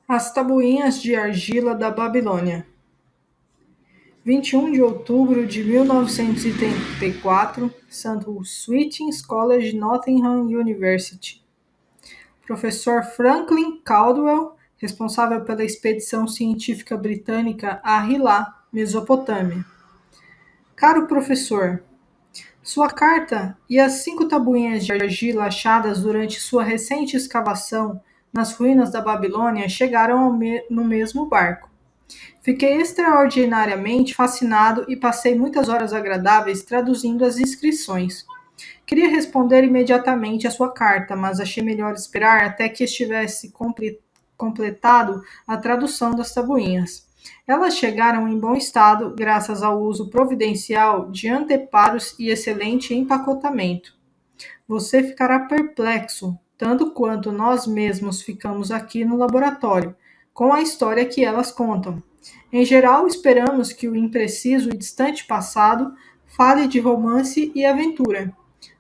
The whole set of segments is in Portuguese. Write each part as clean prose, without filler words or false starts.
As tabuinhas de argila da Babilônia. 21 de outubro de 1984, St. Swithin's College, Nottingham University. Professor Franklin Caldwell, responsável pela expedição científica britânica a Hilá, Mesopotâmia. Caro professor, sua carta e as 5 tabuinhas de argila achadas durante sua recente escavação nas ruínas da Babilônia chegaram no mesmo barco. Fiquei extraordinariamente fascinado e passei muitas horas agradáveis traduzindo as inscrições. Queria responder imediatamente a sua carta, mas achei melhor esperar até que estivesse completado a tradução das tabuinhas. Elas chegaram em bom estado graças ao uso providencial de anteparos e excelente empacotamento. Você ficará perplexo, tanto quanto nós mesmos ficamos aqui no laboratório, com a história que elas contam. Em geral, esperamos que o impreciso e distante passado fale de romance e aventura.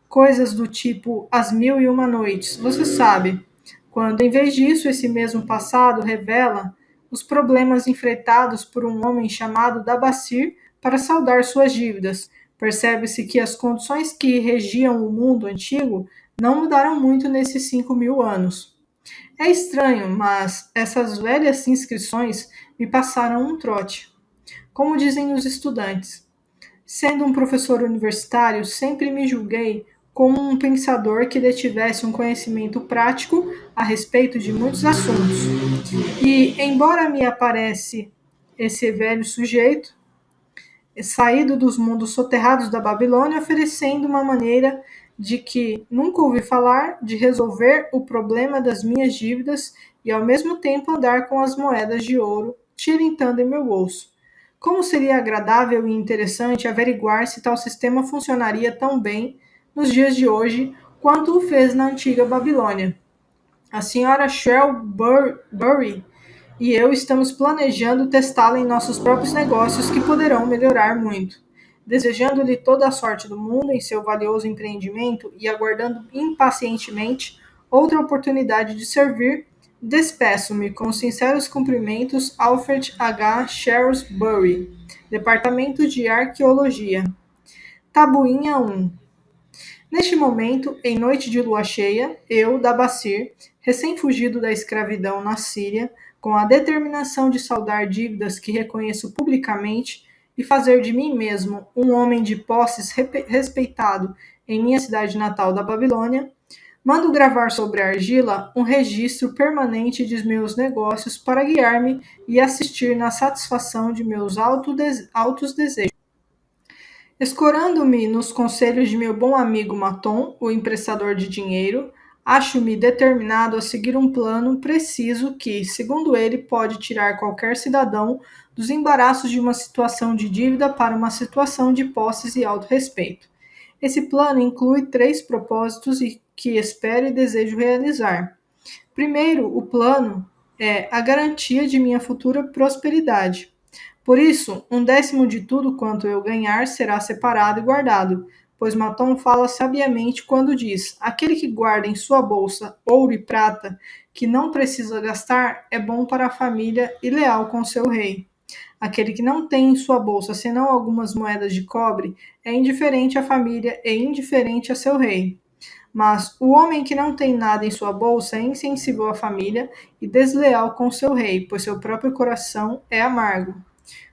Coisas do tipo As Mil e Uma Noites, você sabe. Quando, em vez disso, esse mesmo passado revela os problemas enfrentados por um homem chamado Dabasir para saldar suas dívidas. Percebe-se que as condições que regiam o mundo antigo não mudaram muito nesses 5.000 anos. É estranho, mas essas velhas inscrições me passaram um trote. Como dizem os estudantes, sendo um professor universitário, sempre me julguei como um pensador que detivesse um conhecimento prático a respeito de muitos assuntos. E, embora me aparece esse velho sujeito, saído dos mundos soterrados da Babilônia, oferecendo uma maneira de que nunca ouvi falar de resolver o problema das minhas dívidas e ao mesmo tempo andar com as moedas de ouro tirintando em meu bolso. Como seria agradável e interessante averiguar se tal sistema funcionaria tão bem nos dias de hoje quanto o fez na antiga Babilônia. A senhora Shrewsbury e eu estamos planejando testá-la em nossos próprios negócios que poderão melhorar muito. Desejando-lhe toda a sorte do mundo em seu valioso empreendimento e aguardando impacientemente outra oportunidade de servir, despeço-me com sinceros cumprimentos Alfred H. Shrewsbury, Departamento de Arqueologia. Tabuinha 1. Neste momento, em noite de lua cheia, eu, Dabasir, recém-fugido da escravidão na Síria, com a determinação de saldar dívidas que reconheço publicamente e fazer de mim mesmo um homem de posses respeitado em minha cidade natal da Babilônia, mando gravar sobre a argila um registro permanente de meus negócios para guiar-me e assistir na satisfação de meus altos desejos. Escorando-me nos conselhos de meu bom amigo Maton, o emprestador de dinheiro, acho-me determinado a seguir um plano preciso que, segundo ele, pode tirar qualquer cidadão dos embaraços de uma situação de dívida para uma situação de posses e autorrespeito. Esse plano inclui 3 propósitos que espero e desejo realizar. Primeiro, o plano é a garantia de minha futura prosperidade. Por isso, 1/10 de tudo quanto eu ganhar será separado e guardado, pois Maton fala sabiamente quando diz: aquele que guarda em sua bolsa ouro e prata, que não precisa gastar, é bom para a família e leal com seu rei. Aquele que não tem em sua bolsa senão algumas moedas de cobre, é indiferente à família e indiferente a seu rei. Mas o homem que não tem nada em sua bolsa é insensível à família e desleal com seu rei, pois seu próprio coração é amargo.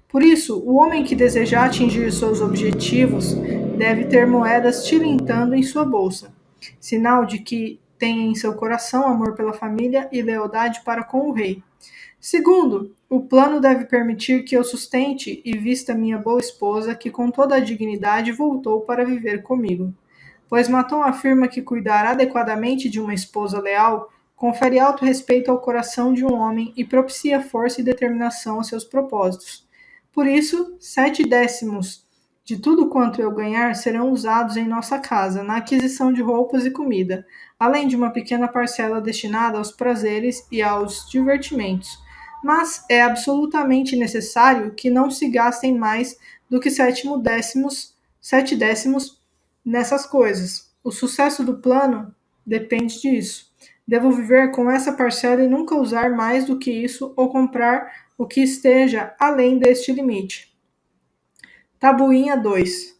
Por isso, o homem que desejar atingir seus objetivos deve ter moedas tilintando em sua bolsa, sinal de que tem em seu coração amor pela família e lealdade para com o rei. Segundo, o plano deve permitir que eu sustente e vista minha boa esposa, que com toda a dignidade voltou para viver comigo. Pois Maton afirma que cuidar adequadamente de uma esposa leal confere alto respeito ao coração de um homem e propicia força e determinação a seus propósitos. Por isso, 7/10 de tudo quanto eu ganhar serão usados em nossa casa, na aquisição de roupas e comida, além de uma pequena parcela destinada aos prazeres e aos divertimentos. Mas é absolutamente necessário que não se gastem mais do que 7/10 nessas coisas. O sucesso do plano depende disso. Devo viver com essa parcela e nunca usar mais do que isso ou comprar o que esteja além deste limite. Tabuinha 2.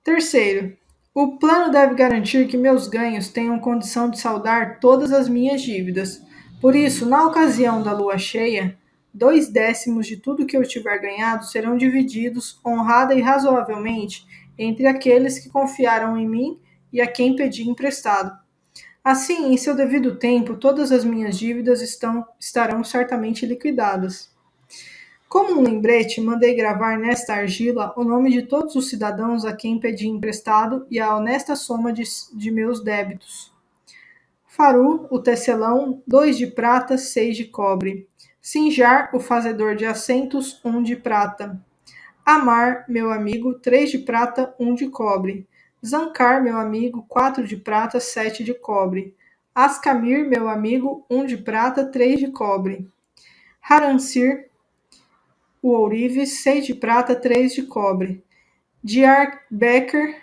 Terceiro, o plano deve garantir que meus ganhos tenham condição de saldar todas as minhas dívidas. Por isso, na ocasião da lua cheia, 2/10 de tudo que eu tiver ganhado serão divididos honrada e razoavelmente entre aqueles que confiaram em mim e a quem pedi emprestado. Assim, em seu devido tempo, todas as minhas dívidas estarão certamente liquidadas. Como um lembrete, mandei gravar nesta argila o nome de todos os cidadãos a quem pedi emprestado e a honesta soma de meus débitos. Faru, o tecelão, 2 de prata, 6 de cobre. Sinjar, o fazedor de assentos, 1 de prata. Amar, meu amigo, 3 de prata, 1 de cobre. Zancar, meu amigo, 4 de prata, 7 de cobre. Ascamir, meu amigo, 1 de prata, 3 de cobre. Haransir, o ourives, 6 de prata, 3 de cobre. Diar Becker,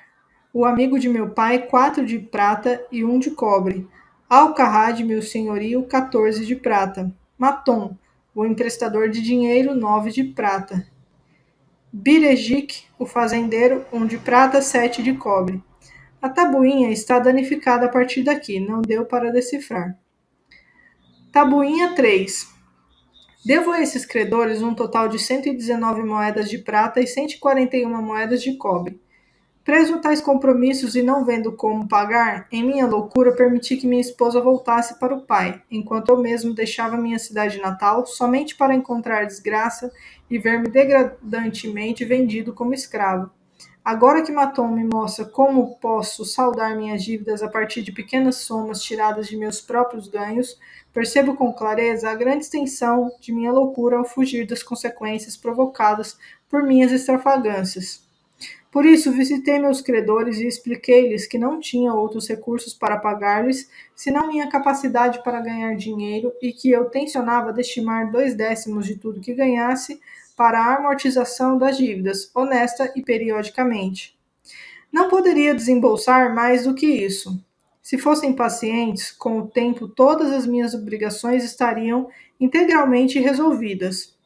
o amigo de meu pai, 4 de prata e 1 de cobre. Alcarrad, meu senhorio, 14 de prata. Maton, o emprestador de dinheiro, 9 de prata. Birejic, o fazendeiro, 1 de prata, 7 de cobre. A tabuinha está danificada a partir daqui, não deu para decifrar. Tabuinha 3. Devo a esses credores um total de 119 moedas de prata e 141 moedas de cobre. Preso a tais compromissos e não vendo como pagar, em minha loucura permiti que minha esposa voltasse para o pai, enquanto eu mesmo deixava minha cidade natal somente para encontrar desgraça e ver-me degradantemente vendido como escravo. Agora que Maton me mostra como posso saldar minhas dívidas a partir de pequenas somas tiradas de meus próprios ganhos, percebo com clareza a grande extensão de minha loucura ao fugir das consequências provocadas por minhas extravagâncias. Por isso, visitei meus credores e expliquei-lhes que não tinha outros recursos para pagar-lhes, senão minha capacidade para ganhar dinheiro e que eu tencionava destimar 2/10 de tudo que ganhasse para a amortização das dívidas, honesta e periodicamente. Não poderia desembolsar mais do que isso. Se fossem pacientes, com o tempo todas as minhas obrigações estariam integralmente resolvidas.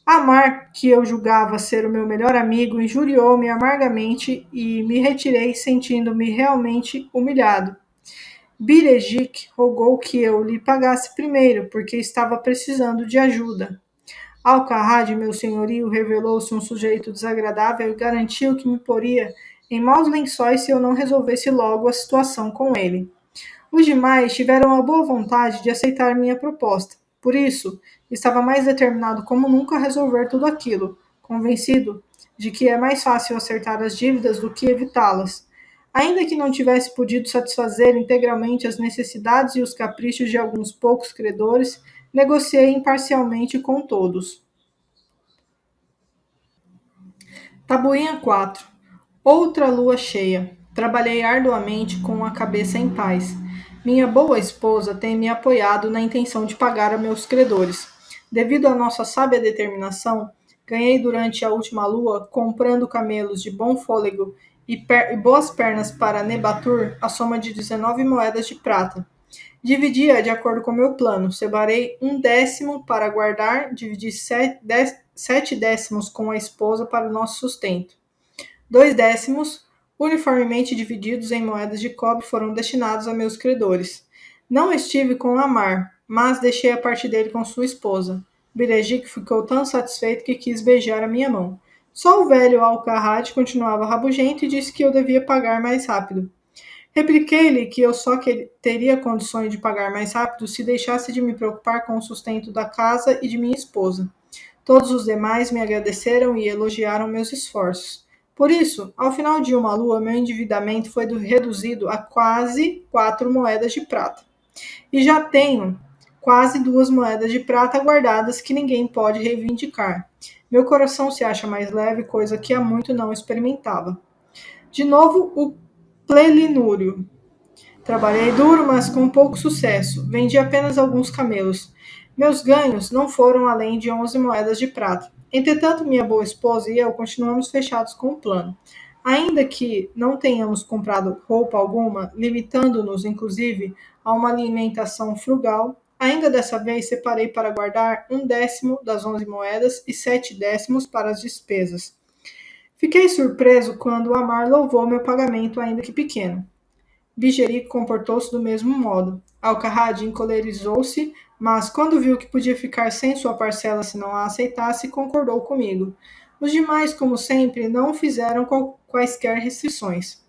Amar, que eu julgava ser o meu melhor amigo, injuriou-me amargamente e me retirei sentindo-me realmente humilhado. Birejic rogou que eu lhe pagasse primeiro, porque estava precisando de ajuda. Alcarrad, meu senhorio, revelou-se um sujeito desagradável e garantiu que me poria em maus lençóis se eu não resolvesse logo a situação com ele. Os demais tiveram a boa vontade de aceitar minha proposta. Por isso, estava mais determinado como nunca a resolver tudo aquilo, convencido de que é mais fácil acertar as dívidas do que evitá-las. Ainda que não tivesse podido satisfazer integralmente as necessidades e os caprichos de alguns poucos credores, negociei imparcialmente com todos. Tabuinha 4. Outra lua cheia. Trabalhei arduamente com a cabeça em paz. Minha boa esposa tem me apoiado na intenção de pagar a meus credores. Devido à nossa sábia determinação, ganhei durante a última lua, comprando camelos de bom fôlego e boas pernas para Nebatur, a soma de 19 moedas de prata. Dividi-a de acordo com meu plano. Separei 1/10 para guardar, dividi 7/10 com a esposa para o nosso sustento. 2/10, uniformemente divididos em moedas de cobre, foram destinados a meus credores. Não estive com Amar, mas deixei a parte dele com sua esposa. Birejic ficou tão satisfeito que quis beijar a minha mão. Só o velho Alcarrad continuava rabugento e disse que eu devia pagar mais rápido. Repliquei-lhe que eu só teria condições de pagar mais rápido se deixasse de me preocupar com o sustento da casa e de minha esposa. Todos os demais me agradeceram e elogiaram meus esforços. Por isso, ao final de uma lua, meu endividamento foi reduzido a quase 4 moedas de prata. E já tenho quase 2 moedas de prata guardadas que ninguém pode reivindicar. Meu coração se acha mais leve, coisa que há muito não experimentava. De novo, o plelinúrio. Trabalhei duro, mas com pouco sucesso. Vendi apenas alguns camelos. Meus ganhos não foram além de 11 moedas de prata. Entretanto, minha boa esposa e eu continuamos fechados com o plano. Ainda que não tenhamos comprado roupa alguma, limitando-nos, inclusive, a uma alimentação frugal, ainda dessa vez separei para guardar 1/10 das 11 moedas e 7/10 para as despesas. Fiquei surpreso quando Amar louvou meu pagamento, ainda que pequeno. Bigerico comportou-se do mesmo modo. Alcarrad encolerizou-se, mas quando viu que podia ficar sem sua parcela se não a aceitasse, concordou comigo. Os demais, como sempre, não fizeram quaisquer restrições.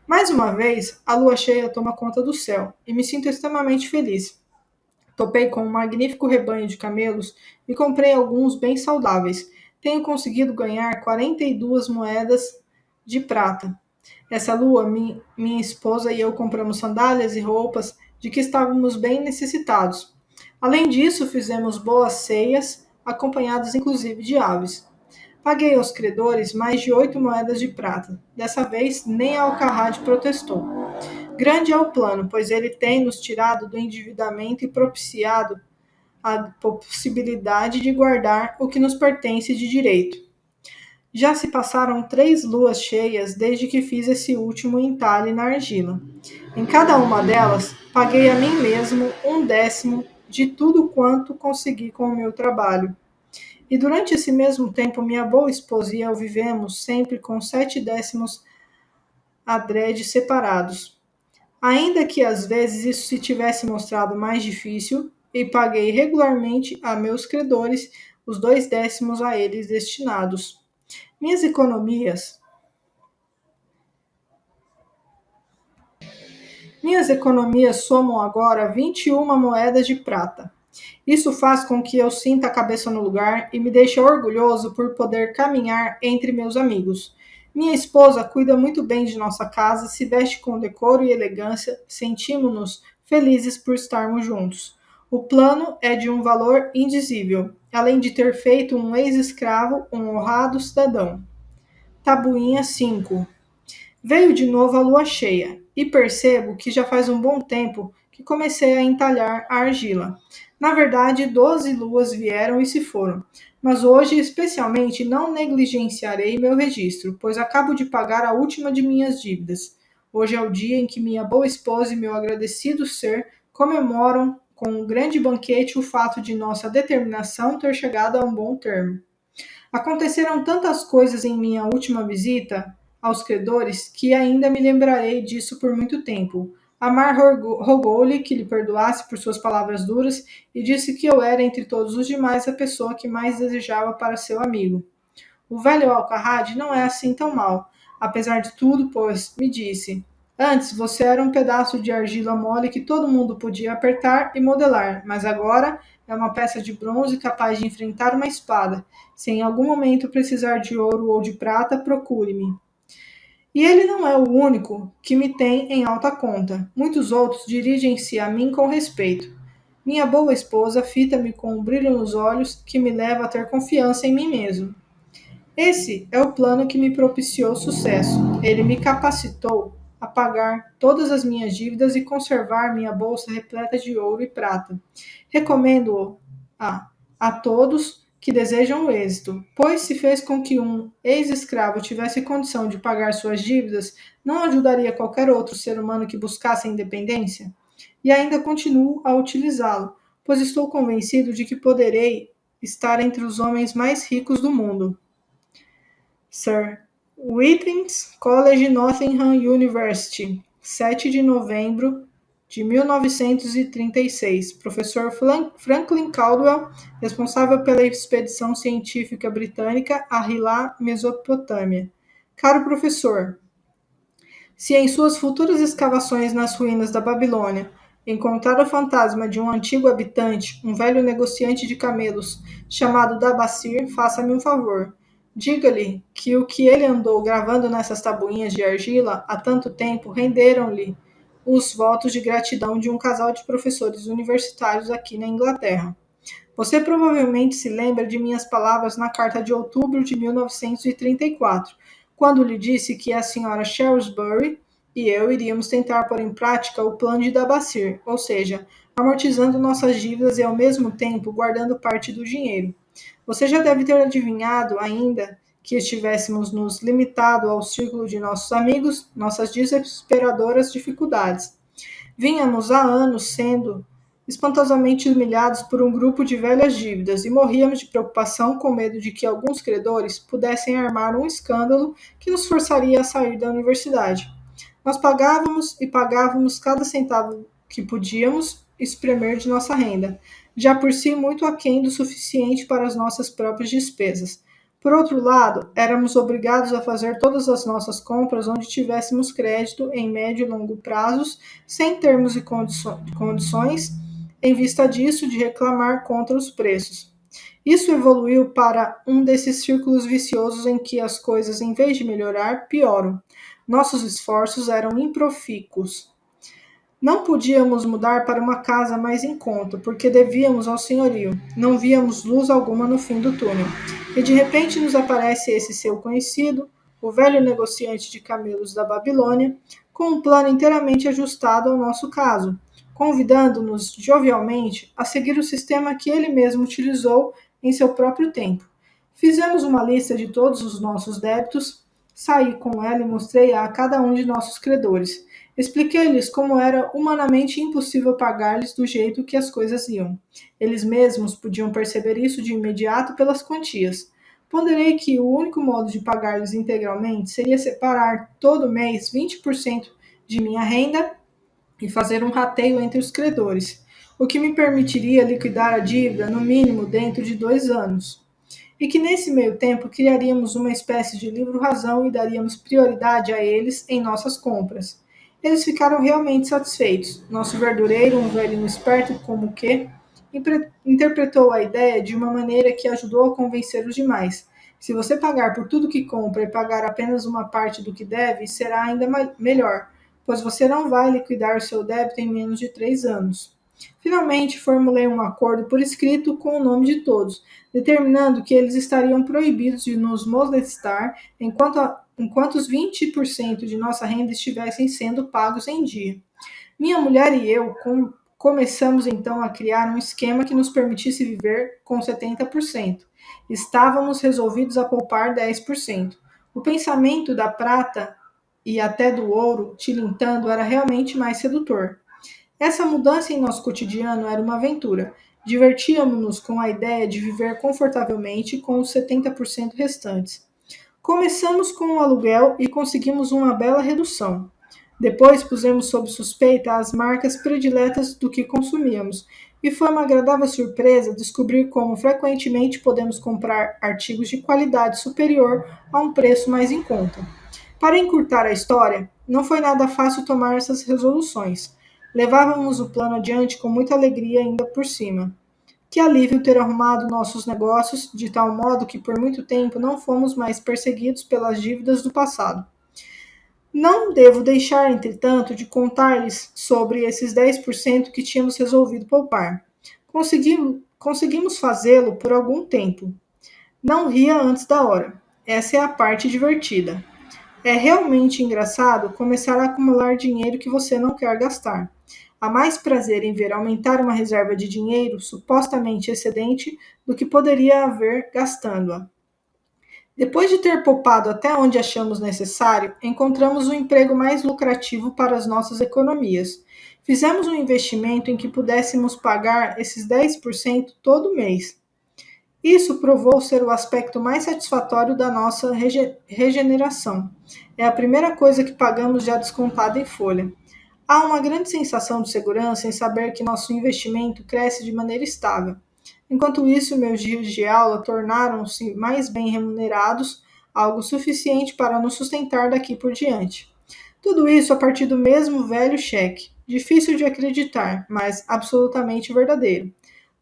Mais uma vez, a lua cheia toma conta do céu, e me sinto extremamente feliz. Topei com um magnífico rebanho de camelos e comprei alguns bem saudáveis. Tenho conseguido ganhar 42 moedas de prata. Essa lua, minha esposa e eu compramos sandálias e roupas de que estávamos bem necessitados. Além disso, fizemos boas ceias, acompanhadas inclusive de aves. Paguei aos credores mais de 8 moedas de prata. Dessa vez, nem a Alcarrad protestou. Grande é o plano, pois ele tem nos tirado do endividamento e propiciado a possibilidade de guardar o que nos pertence de direito. Já se passaram 3 luas cheias desde que fiz esse último entalhe na argila. Em cada uma delas, paguei a mim mesmo 1/10 de tudo quanto consegui com o meu trabalho. E durante esse mesmo tempo, minha boa esposa e eu vivemos sempre com 7/10 adrede separados. Ainda que às vezes isso se tivesse mostrado mais difícil, e paguei regularmente a meus credores os 2/10 a eles destinados. Minhas economias Minhas economias somam agora 21 moedas de prata. Isso faz com que eu sinta a cabeça no lugar e me deixe orgulhoso por poder caminhar entre meus amigos. Minha esposa cuida muito bem de nossa casa, se veste com decoro e elegância, sentimos-nos felizes por estarmos juntos. O plano é de um valor indizível, além de ter feito um ex-escravo um honrado cidadão. Tabuinha 5. Veio de novo a lua cheia, e percebo que já faz um bom tempo que comecei a entalhar a argila. Na verdade, 12 luas vieram e se foram, mas hoje especialmente não negligenciarei meu registro, pois acabo de pagar a última de minhas dívidas. Hoje é o dia em que minha boa esposa e meu agradecido ser comemoram com um grande banquete o fato de nossa determinação ter chegado a um bom termo. Aconteceram tantas coisas em minha última visita aos credores que ainda me lembrarei disso por muito tempo. Amar rogou-lhe que lhe perdoasse por suas palavras duras e disse que eu era, entre todos os demais, a pessoa que mais desejava para seu amigo. O velho Alcarrad não é assim tão mal, apesar de tudo, pois me disse: antes você era um pedaço de argila mole que todo mundo podia apertar e modelar, mas agora é uma peça de bronze capaz de enfrentar uma espada. Se em algum momento precisar de ouro ou de prata, procure-me. E ele não é o único que me tem em alta conta. Muitos outros dirigem-se a mim com respeito. Minha boa esposa fita-me com um brilho nos olhos que me leva a ter confiança em mim mesmo. Esse é o plano que me propiciou sucesso. Ele me capacitou a pagar todas as minhas dívidas e conservar minha bolsa repleta de ouro e prata. Recomendo-o a todos que desejam o êxito, pois se fez com que um ex-escravo tivesse condição de pagar suas dívidas, não ajudaria qualquer outro ser humano que buscasse a independência? E ainda continuo a utilizá-lo, pois estou convencido de que poderei estar entre os homens mais ricos do mundo. Sir Whitting's College Nottingham University, 7 de novembro de 1936. Professor Franklin Caldwell, responsável pela expedição científica britânica a Hilá, Mesopotâmia. Caro professor, se em suas futuras escavações nas ruínas da Babilônia encontrar o fantasma de um antigo habitante, um velho negociante de camelos chamado Dabassir, faça-me um favor. Diga-lhe que o que ele andou gravando nessas tabuinhas de argila há tanto tempo renderam-lhe os votos de gratidão de um casal de professores universitários aqui na Inglaterra. Você provavelmente se lembra de minhas palavras na carta de outubro de 1934, quando lhe disse que a senhora Shrewsbury e eu iríamos tentar pôr em prática o plano de Dabassir, ou seja, amortizando nossas dívidas e ao mesmo tempo guardando parte do dinheiro. Você já deve ter adivinhado ainda que estivéssemos nos limitado ao círculo de nossos amigos, nossas desesperadoras dificuldades. Vínhamos há anos sendo espantosamente humilhados por um grupo de velhas dívidas e morríamos de preocupação com medo de que alguns credores pudessem armar um escândalo que nos forçaria a sair da universidade. Nós pagávamos e pagávamos cada centavo que podíamos espremer de nossa renda, já por si muito aquém do suficiente para as nossas próprias despesas. Por outro lado, éramos obrigados a fazer todas as nossas compras onde tivéssemos crédito em médio e longo prazos, sem termos e condições, em vista disso, de reclamar contra os preços. Isso evoluiu para um desses círculos viciosos em que as coisas, em vez de melhorar, pioram. Nossos esforços eram improfícuos. Não podíamos mudar para uma casa mais em conta, porque devíamos ao senhorio. Não víamos luz alguma no fim do túnel. E de repente nos aparece esse seu conhecido, o velho negociante de camelos da Babilônia, com um plano inteiramente ajustado ao nosso caso, convidando-nos jovialmente a seguir o sistema que ele mesmo utilizou em seu próprio tempo. Fizemos uma lista de todos os nossos débitos, saí com ela e mostrei-a a cada um de nossos credores. Expliquei-lhes como era humanamente impossível pagar-lhes do jeito que as coisas iam. Eles mesmos podiam perceber isso de imediato pelas quantias. Ponderei que o único modo de pagar-lhes integralmente seria separar todo mês 20% de minha renda e fazer um rateio entre os credores, o que me permitiria liquidar a dívida no mínimo dentro de 2 anos. E que nesse meio tempo criaríamos uma espécie de livro-razão e daríamos prioridade a eles em nossas compras. Eles ficaram realmente satisfeitos. Nosso verdureiro, um velhinho esperto como que, interpretou a ideia de uma maneira que ajudou a convencer os demais. Se você pagar por tudo que compra e pagar apenas uma parte do que deve, será ainda melhor, pois você não vai liquidar o seu débito em menos de 3 anos. Finalmente, formulei um acordo por escrito com o nome de todos, determinando que eles estariam proibidos de nos molestar enquanto os 20% de nossa renda estivessem sendo pagos em dia. Minha mulher e eu começamos então a criar um esquema que nos permitisse viver com 70%. Estávamos resolvidos a poupar 10%. O pensamento da prata e até do ouro tilintando era realmente mais sedutor. Essa mudança em nosso cotidiano era uma aventura. Divertíamos-nos com a ideia de viver confortavelmente com os 70% restantes. Começamos com o aluguel e conseguimos uma bela redução. Depois pusemos sob suspeita as marcas prediletas do que consumíamos, e foi uma agradável surpresa descobrir como frequentemente podemos comprar artigos de qualidade superior a um preço mais em conta. Para encurtar a história, não foi nada fácil tomar essas resoluções. Levávamos o plano adiante com muita alegria ainda por cima. Que alívio ter arrumado nossos negócios de tal modo que por muito tempo não fomos mais perseguidos pelas dívidas do passado. Não devo deixar, entretanto, de contar-lhes sobre esses 10% que tínhamos resolvido poupar. Conseguimos fazê-lo por algum tempo. Não ria antes da hora. Essa é a parte divertida. É realmente engraçado começar a acumular dinheiro que você não quer gastar. Há mais prazer em ver aumentar uma reserva de dinheiro supostamente excedente do que poderia haver gastando-a. Depois de ter poupado até onde achamos necessário, encontramos um emprego mais lucrativo para as nossas economias. Fizemos um investimento em que pudéssemos pagar esses 10% todo mês. Isso provou ser o aspecto mais satisfatório da nossa regeneração. É a primeira coisa que pagamos já descontada em folha. Há uma grande sensação de segurança em saber que nosso investimento cresce de maneira estável. Enquanto isso, meus dias de aula tornaram-se mais bem remunerados, algo suficiente para nos sustentar daqui por diante. Tudo isso a partir do mesmo velho cheque. Difícil de acreditar, mas absolutamente verdadeiro.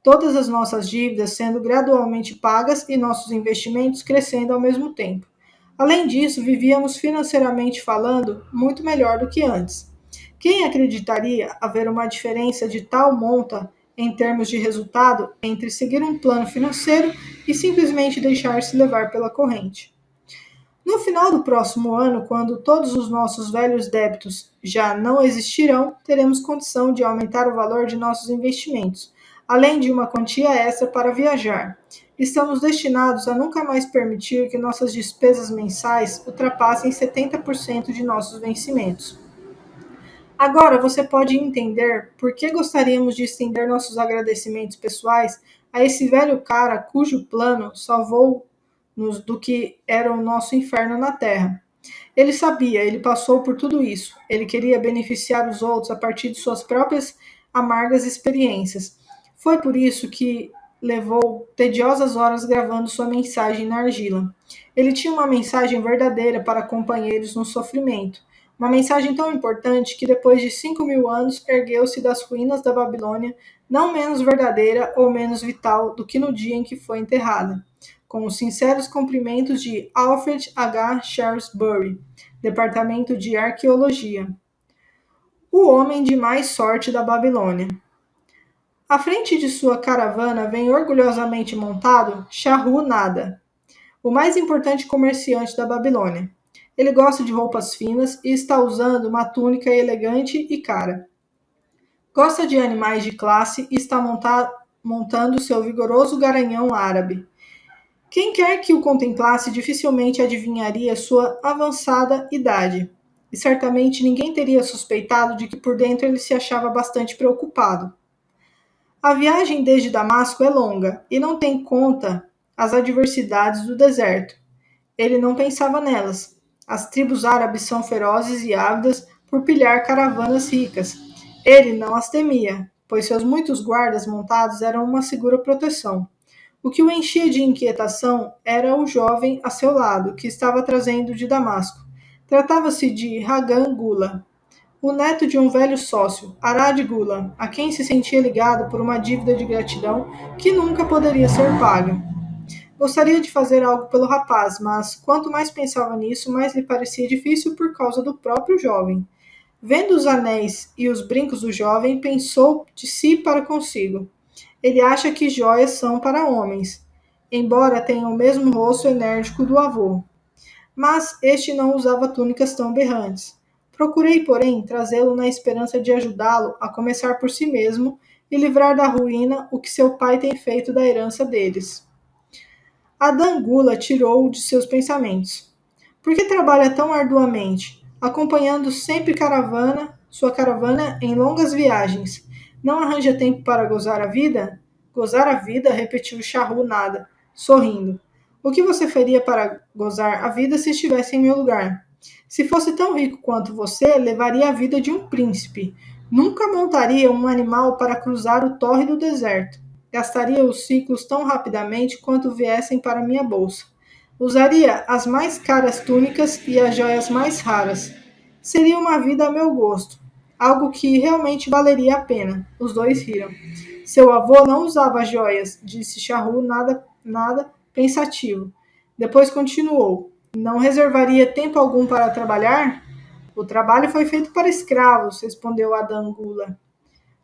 Todas as nossas dívidas sendo gradualmente pagas e nossos investimentos crescendo ao mesmo tempo. Além disso, vivíamos financeiramente falando muito melhor do que antes. Quem acreditaria haver uma diferença de tal monta em termos de resultado entre seguir um plano financeiro e simplesmente deixar-se levar pela corrente? No final do próximo ano, quando todos os nossos velhos débitos já não existirão, teremos condição de aumentar o valor de nossos investimentos, além de uma quantia extra para viajar. Estamos destinados a nunca mais permitir que nossas despesas mensais ultrapassem 70% de nossos vencimentos. Agora você pode entender por que gostaríamos de estender nossos agradecimentos pessoais a esse velho cara cujo plano salvou-nos do que era o nosso inferno na Terra. Ele sabia, ele passou por tudo isso. Ele queria beneficiar os outros a partir de suas próprias amargas experiências. Foi por isso que levou tediosas horas gravando sua mensagem na argila. Ele tinha uma mensagem verdadeira para companheiros no sofrimento. Uma mensagem tão importante que depois de 5.000 anos ergueu-se das ruínas da Babilônia, não menos verdadeira ou menos vital do que no dia em que foi enterrada. Com os sinceros cumprimentos de Alfred H. Shrewsbury, Departamento de Arqueologia. O homem de mais sorte da Babilônia. À frente de sua caravana vem orgulhosamente montado Shahru-Nada, o mais importante comerciante da Babilônia. Ele gosta de roupas finas e está usando uma túnica elegante e cara. Gosta de animais de classe e está montando seu vigoroso garanhão árabe. Quem quer que o contemplasse dificilmente adivinharia sua avançada idade. E certamente ninguém teria suspeitado de que por dentro ele se achava bastante preocupado. A viagem desde Damasco é longa e não tem conta as adversidades do deserto. Ele não pensava nelas. As tribos árabes são ferozes e ávidas por pilhar caravanas ricas. Ele não as temia, pois seus muitos guardas montados eram uma segura proteção. O que o enchia de inquietação era o jovem a seu lado, que estava trazendo de Damasco. Tratava-se de Hagan Gula, o neto de um velho sócio, Arad Gula, a quem se sentia ligado por uma dívida de gratidão que nunca poderia ser paga. Gostaria de fazer algo pelo rapaz, mas quanto mais pensava nisso, mais lhe parecia difícil por causa do próprio jovem. Vendo os anéis e os brincos do jovem, pensou de si para consigo. Ele acha que joias são para homens, embora tenham o mesmo rosto enérgico do avô. Mas este não usava túnicas tão berrantes. Procurei, porém, trazê-lo na esperança de ajudá-lo a começar por si mesmo e livrar da ruína o que seu pai tem feito da herança deles. A Dangula tirou-o de seus pensamentos. Por que trabalha tão arduamente, acompanhando sempre sua caravana em longas viagens? Não arranja tempo para gozar a vida? Gozar a vida, repetiu Charru nada, sorrindo. O que você faria para gozar a vida se estivesse em meu lugar? Se fosse tão rico quanto você, levaria a vida de um príncipe. Nunca montaria um animal para cruzar o tórrido deserto. Gastaria os ciclos tão rapidamente quanto viessem para minha bolsa. Usaria as mais caras túnicas e as joias mais raras. Seria uma vida a meu gosto, algo que realmente valeria a pena. Os dois riram. Seu avô não usava joias, disse Charru, nada pensativo. Depois continuou. Não reservaria tempo algum para trabalhar? O trabalho foi feito para escravos, respondeu Adangula.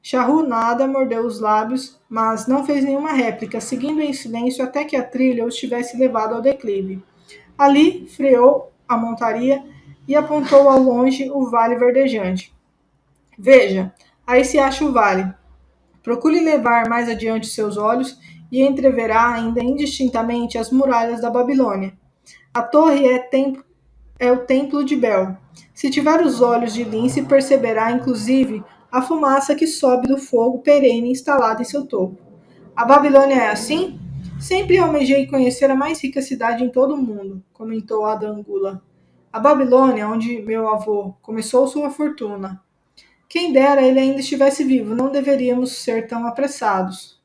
Charru nada mordeu os lábios, mas não fez nenhuma réplica, seguindo em silêncio até que a trilha os tivesse levado ao declive. Ali, freou a montaria e apontou ao longe o vale verdejante. Veja, aí se acha o vale. Procure levar mais adiante seus olhos e entreverá ainda indistintamente as muralhas da Babilônia. A torre é o templo de Bel. Se tiver os olhos de lince, perceberá inclusive a fumaça que sobe do fogo perene instalado em seu topo. A Babilônia é assim? Sempre almejei conhecer a mais rica cidade em todo o mundo, comentou Adangula. A Babilônia, onde meu avô começou sua fortuna. Quem dera ele ainda estivesse vivo, não deveríamos ser tão apressados.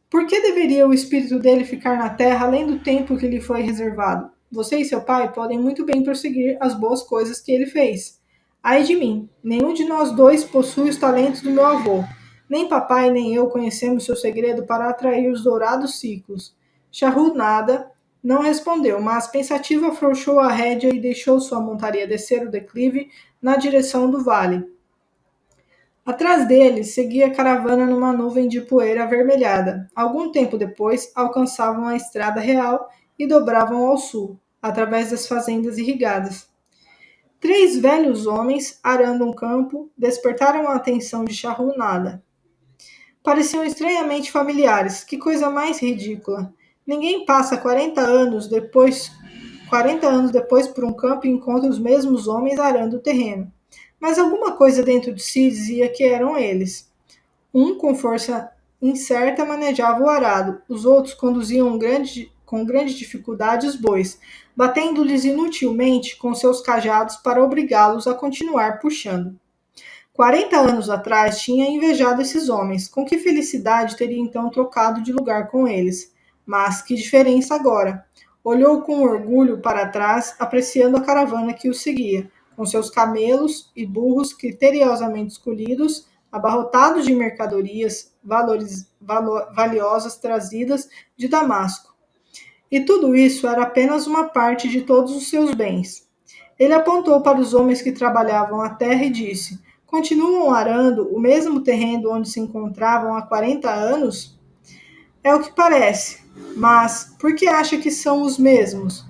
Por que deveria o espírito dele ficar na terra além do tempo que lhe foi reservado? Você e seu pai podem muito bem prosseguir as boas coisas que ele fez. Ai de mim, nenhum de nós dois possui os talentos do meu avô. Nem papai nem eu conhecemos seu segredo para atrair os dourados ciclos. Charru nada não respondeu, mas pensativo afrouxou a rédea e deixou sua montaria descer o declive na direção do vale. Atrás deles seguia a caravana numa nuvem de poeira avermelhada. Algum tempo depois, alcançavam a estrada real e dobravam ao sul, através das fazendas irrigadas. Três velhos homens, arando um campo, despertaram a atenção de Charru nada. Pareciam estranhamente familiares. Que coisa mais ridícula! Ninguém passa 40 anos depois por um campo e encontra os mesmos homens arando o terreno. Mas alguma coisa dentro de si dizia que eram eles. Um, com força incerta, manejava o arado, os outros conduziam com grande dificuldade os bois, batendo-lhes inutilmente com seus cajados para obrigá-los a continuar puxando. 40 anos atrás tinha invejado esses homens, com que felicidade teria então trocado de lugar com eles. Mas que diferença agora! Olhou com orgulho para trás, apreciando a caravana que o seguia, com seus camelos e burros criteriosamente escolhidos, abarrotados de mercadorias valiosas trazidas de Damasco. E tudo isso era apenas uma parte de todos os seus bens. Ele apontou para os homens que trabalhavam a terra e disse: continuam arando o mesmo terreno onde se encontravam há 40 anos? É o que parece. Mas por que acha que são os mesmos?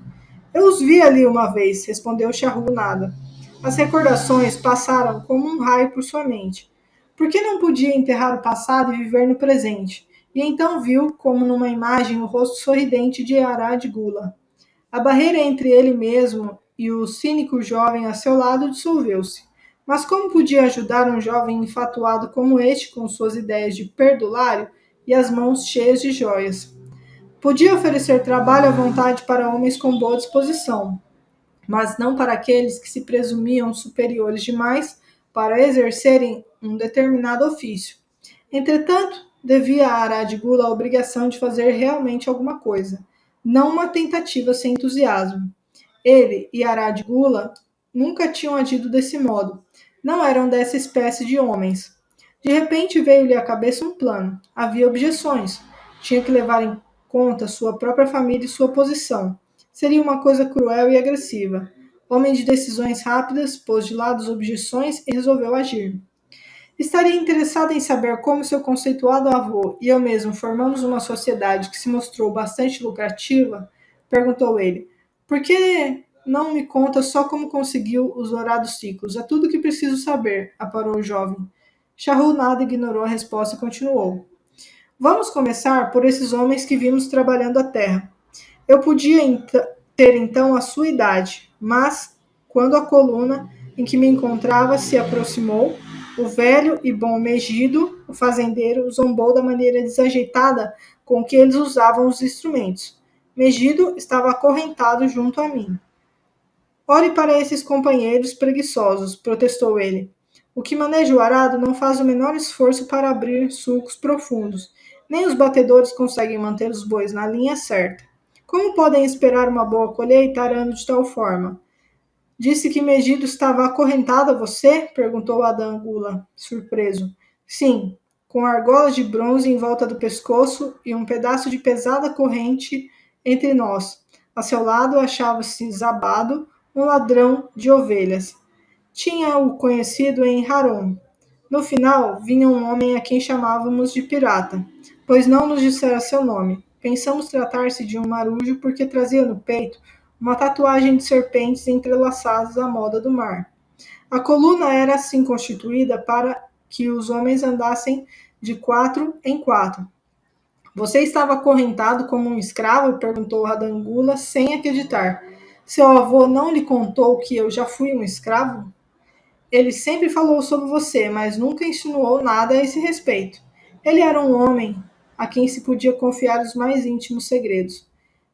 Eu os vi ali uma vez, respondeu Charrunada. As recordações passaram como um raio por sua mente. Por que não podia enterrar o passado e viver no presente? E então viu, como numa imagem, o rosto sorridente de Arad Gula. A barreira entre ele mesmo e o cínico jovem a seu lado dissolveu-se. Mas como podia ajudar um jovem enfatuado como este com suas ideias de perdulário e as mãos cheias de joias? Podia oferecer trabalho à vontade para homens com boa disposição, mas não para aqueles que se presumiam superiores demais para exercerem um determinado ofício. Entretanto, devia a Aradigula a obrigação de fazer realmente alguma coisa, não uma tentativa sem entusiasmo. Ele e Aradigula nunca tinham agido desse modo, não eram dessa espécie de homens. De repente veio-lhe à cabeça um plano. Havia objeções. Tinha que levar em conta sua própria família e sua posição. Seria uma coisa cruel e agressiva. Homem de decisões rápidas, pôs de lado as objeções e resolveu agir. Estaria interessado em saber como seu conceituado avô e eu mesmo formamos uma sociedade que se mostrou bastante lucrativa? Perguntou ele. Por que não me conta só como conseguiu os dourados ciclos? É tudo o que preciso saber, aparou o jovem. Shahrul nada ignorou a resposta e continuou. Vamos começar por esses homens que vimos trabalhando a terra. Eu podia ter então a sua idade, mas quando a coluna em que me encontrava se aproximou, o velho e bom Megido, o fazendeiro, zombou da maneira desajeitada com que eles usavam os instrumentos. Megido estava acorrentado junto a mim. Ore para esses companheiros preguiçosos, protestou ele. O que maneja o arado não faz o menor esforço para abrir sulcos profundos. Nem os batedores conseguem manter os bois na linha certa. Como podem esperar uma boa colheita arando de tal forma? Disse que Megido estava acorrentado a você? Perguntou Adangula, surpreso. Sim, com argolas de bronze em volta do pescoço e um pedaço de pesada corrente entre nós. A seu lado achava-se Zabado, um ladrão de ovelhas. Tinha-o conhecido em Haron. No final, vinha um homem a quem chamávamos de pirata, pois não nos dissera seu nome. Pensamos tratar-se de um marujo porque trazia no peito uma tatuagem de serpentes entrelaçadas à moda do mar. A coluna era assim constituída para que os homens andassem de 4 em 4. Você estava acorrentado como um escravo? Perguntou Radangula, sem acreditar. Seu avô não lhe contou que eu já fui um escravo? Ele sempre falou sobre você, mas nunca insinuou nada a esse respeito. Ele era um homem a quem se podia confiar os mais íntimos segredos.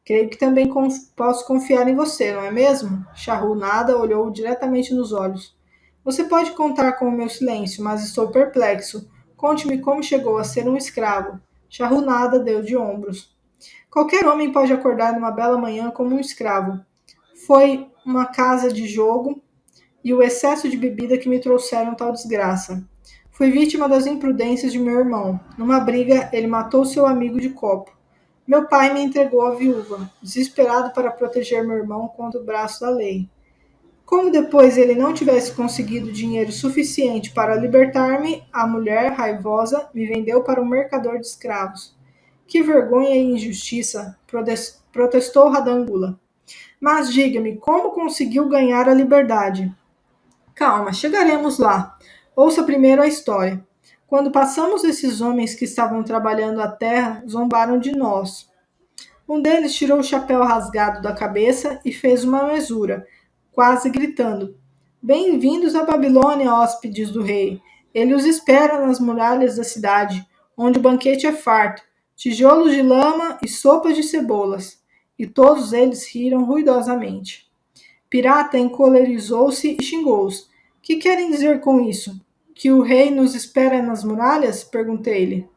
Creio que também posso confiar em você, não é mesmo? Charru nada olhou diretamente nos olhos. Você pode contar com o meu silêncio, mas estou perplexo. Conte-me como chegou a ser um escravo. Charru nada deu de ombros. Qualquer homem pode acordar numa bela manhã como um escravo. Foi uma casa de jogo e o excesso de bebida que me trouxeram tal desgraça. Fui vítima das imprudências de meu irmão. Numa briga, ele matou seu amigo de copo. Meu pai me entregou à viúva, desesperado para proteger meu irmão contra o braço da lei. Como depois ele não tivesse conseguido dinheiro suficiente para libertar-me, a mulher, raivosa, me vendeu para um mercador de escravos. Que vergonha e injustiça! Protestou Radangula. Mas diga-me, como conseguiu ganhar a liberdade? Calma, chegaremos lá. Ouça primeiro a história. Quando passamos, esses homens que estavam trabalhando a terra zombaram de nós. Um deles tirou o chapéu rasgado da cabeça e fez uma mesura, quase gritando. Bem-vindos à Babilônia, hóspedes do rei. Ele os espera nas muralhas da cidade, onde o banquete é farto, tijolos de lama e sopas de cebolas. E todos eles riram ruidosamente. Pirata encolerizou-se e xingou-os. Que querem dizer com isso? Que o rei nos espera nas muralhas? Perguntei-lhe.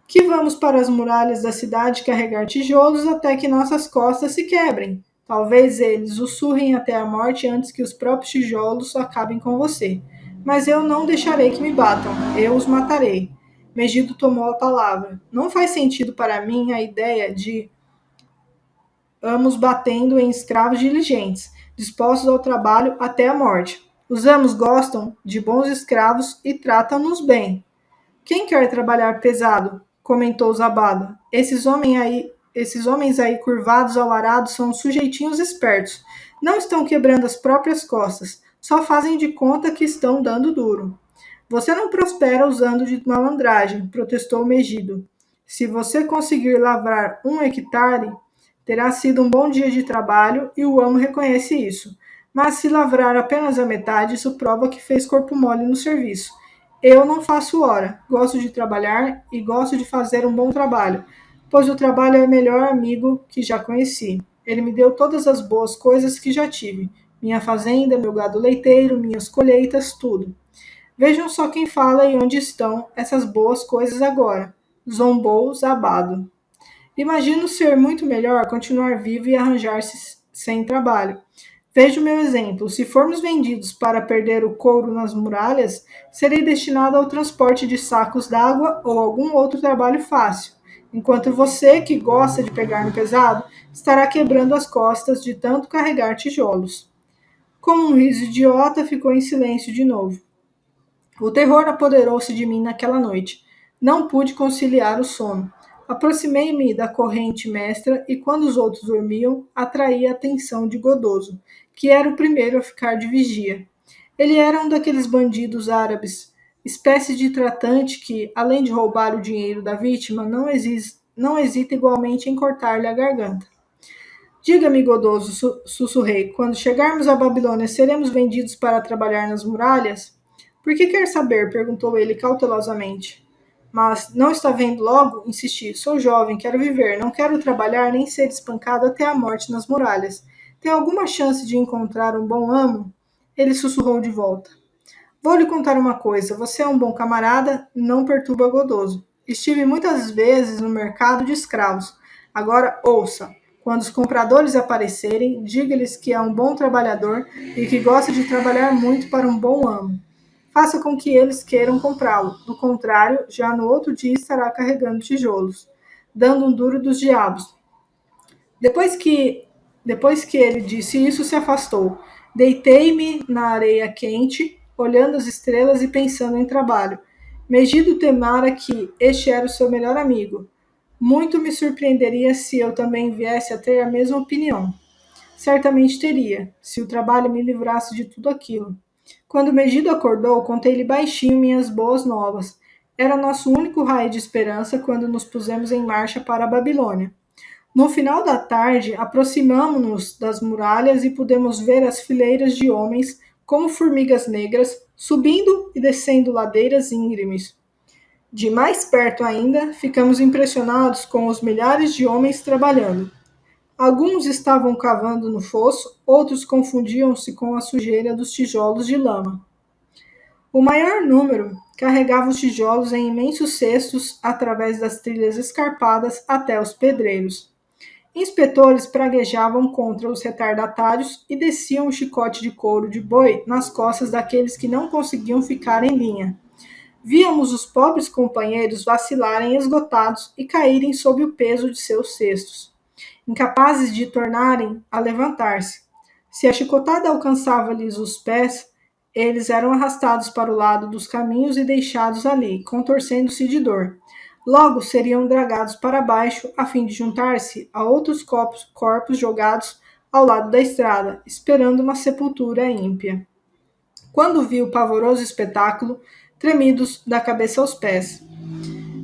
Que vamos para as muralhas da cidade carregar tijolos até que nossas costas se quebrem. Talvez eles o surrem até a morte antes que os próprios tijolos acabem com você. Mas eu não deixarei que me batam, eu os matarei. Megido tomou a palavra. Não faz sentido para mim a ideia de amos batendo em escravos diligentes, dispostos ao trabalho até a morte. Os amos gostam de bons escravos e tratam-nos bem. Quem quer trabalhar pesado? Comentou Zabada. Esses homens aí curvados ao arado são sujeitinhos espertos. Não estão quebrando as próprias costas, só fazem de conta que estão dando duro. Você não prospera usando de malandragem, protestou Megido. Se você conseguir lavrar 1 hectare, terá sido um bom dia de trabalho e o amo reconhece isso. Mas se lavrar apenas a metade, isso prova que fez corpo mole no serviço. Eu não faço hora, gosto de trabalhar e gosto de fazer um bom trabalho, pois o trabalho é o melhor amigo que já conheci. Ele me deu todas as boas coisas que já tive: minha fazenda, meu gado leiteiro, minhas colheitas, tudo. Vejam só quem fala e onde estão essas boas coisas agora. Zombou Zabado. Imagino ser muito melhor continuar vivo e arranjar-se sem trabalho. Veja o meu exemplo. Se formos vendidos para perder o couro nas muralhas, serei destinado ao transporte de sacos d'água ou algum outro trabalho fácil, enquanto você, que gosta de pegar no pesado, estará quebrando as costas de tanto carregar tijolos. Como um riso idiota, ficou em silêncio de novo. O terror apoderou-se de mim naquela noite. Não pude conciliar o sono. Aproximei-me da corrente mestra e, quando os outros dormiam, atraí a atenção de Godoso, que era o primeiro a ficar de vigia. Ele era um daqueles bandidos árabes, espécie de tratante que, além de roubar o dinheiro da vítima, não hesita igualmente em cortar-lhe a garganta. Diga-me, Godoso, sussurrei, quando chegarmos à Babilônia, seremos vendidos para trabalhar nas muralhas? Por que quer saber? Perguntou ele cautelosamente. Mas não está vendo logo? Insisti. Sou jovem, quero viver, não quero trabalhar nem ser espancado até a morte nas muralhas. Tem alguma chance de encontrar um bom amo? Ele sussurrou de volta. Vou lhe contar uma coisa. Você é um bom camarada, não perturba Godoso. Estive muitas vezes no mercado de escravos. Agora ouça. Quando os compradores aparecerem, diga-lhes que é um bom trabalhador e que gosta de trabalhar muito para um bom amo. Faça com que eles queiram comprá-lo. Do contrário, já no outro dia estará carregando tijolos, dando um duro dos diabos. Depois que, depois que ele disse isso, se afastou. Deitei-me na areia quente, olhando as estrelas e pensando em trabalho. Megido temara que este era o seu melhor amigo. Muito me surpreenderia se eu também viesse a ter a mesma opinião. Certamente teria, se o trabalho me livrasse de tudo aquilo. Quando Megido acordou, contei-lhe baixinho minhas boas novas. Era nosso único raio de esperança quando nos pusemos em marcha para a Babilônia. No final da tarde, aproximamo-nos das muralhas e pudemos ver as fileiras de homens, como formigas negras, subindo e descendo ladeiras íngremes. De mais perto ainda, ficamos impressionados com os milhares de homens trabalhando. Alguns estavam cavando no fosso, outros confundiam-se com a sujeira dos tijolos de lama. O maior número carregava os tijolos em imensos cestos através das trilhas escarpadas até os pedreiros. Inspetores praguejavam contra os retardatários e desciam o chicote de couro de boi nas costas daqueles que não conseguiam ficar em linha. Víamos os pobres companheiros vacilarem esgotados e caírem sob o peso de seus cestos, incapazes de tornarem a levantar-se. Se a chicotada alcançava-lhes os pés, eles eram arrastados para o lado dos caminhos e deixados ali, contorcendo-se de dor. Logo seriam dragados para baixo, a fim de juntar-se a outros corpos jogados ao lado da estrada, esperando uma sepultura ímpia. Quando vi o pavoroso espetáculo, tremidos da cabeça aos pés.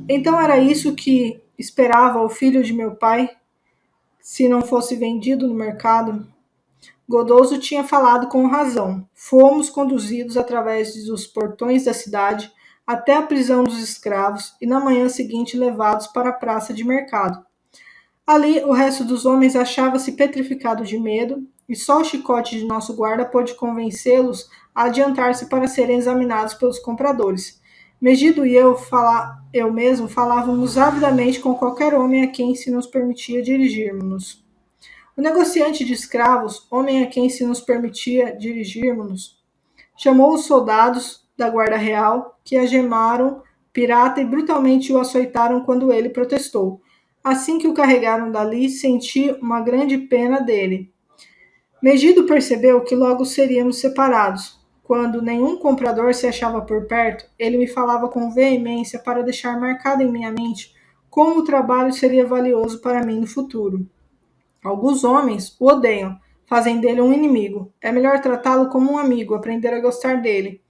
Então era isso que esperava o filho de meu pai, se não fosse vendido no mercado? Godoso tinha falado com razão. Fomos conduzidos através dos portões da cidade até a prisão dos escravos e na manhã seguinte levados para a praça de mercado. Ali, o resto dos homens achava-se petrificado de medo, e só o chicote de nosso guarda pôde convencê-los a adiantar-se para serem examinados pelos compradores. Megido e eu mesmo falávamos avidamente com qualquer homem a quem se nos permitia dirigirmos-nos. O negociante de escravos, homem a quem se nos permitia dirigirmos-nos, chamou os soldados da guarda real, que algemaram pirata e brutalmente o açoitaram quando ele protestou. Assim que o carregaram dali, senti uma grande pena dele. Megido percebeu que logo seríamos separados. Quando nenhum comprador se achava por perto, ele me falava com veemência para deixar marcado em minha mente como o trabalho seria valioso para mim no futuro. Alguns homens o odeiam, fazem dele um inimigo. É melhor tratá-lo como um amigo, aprender a gostar dele.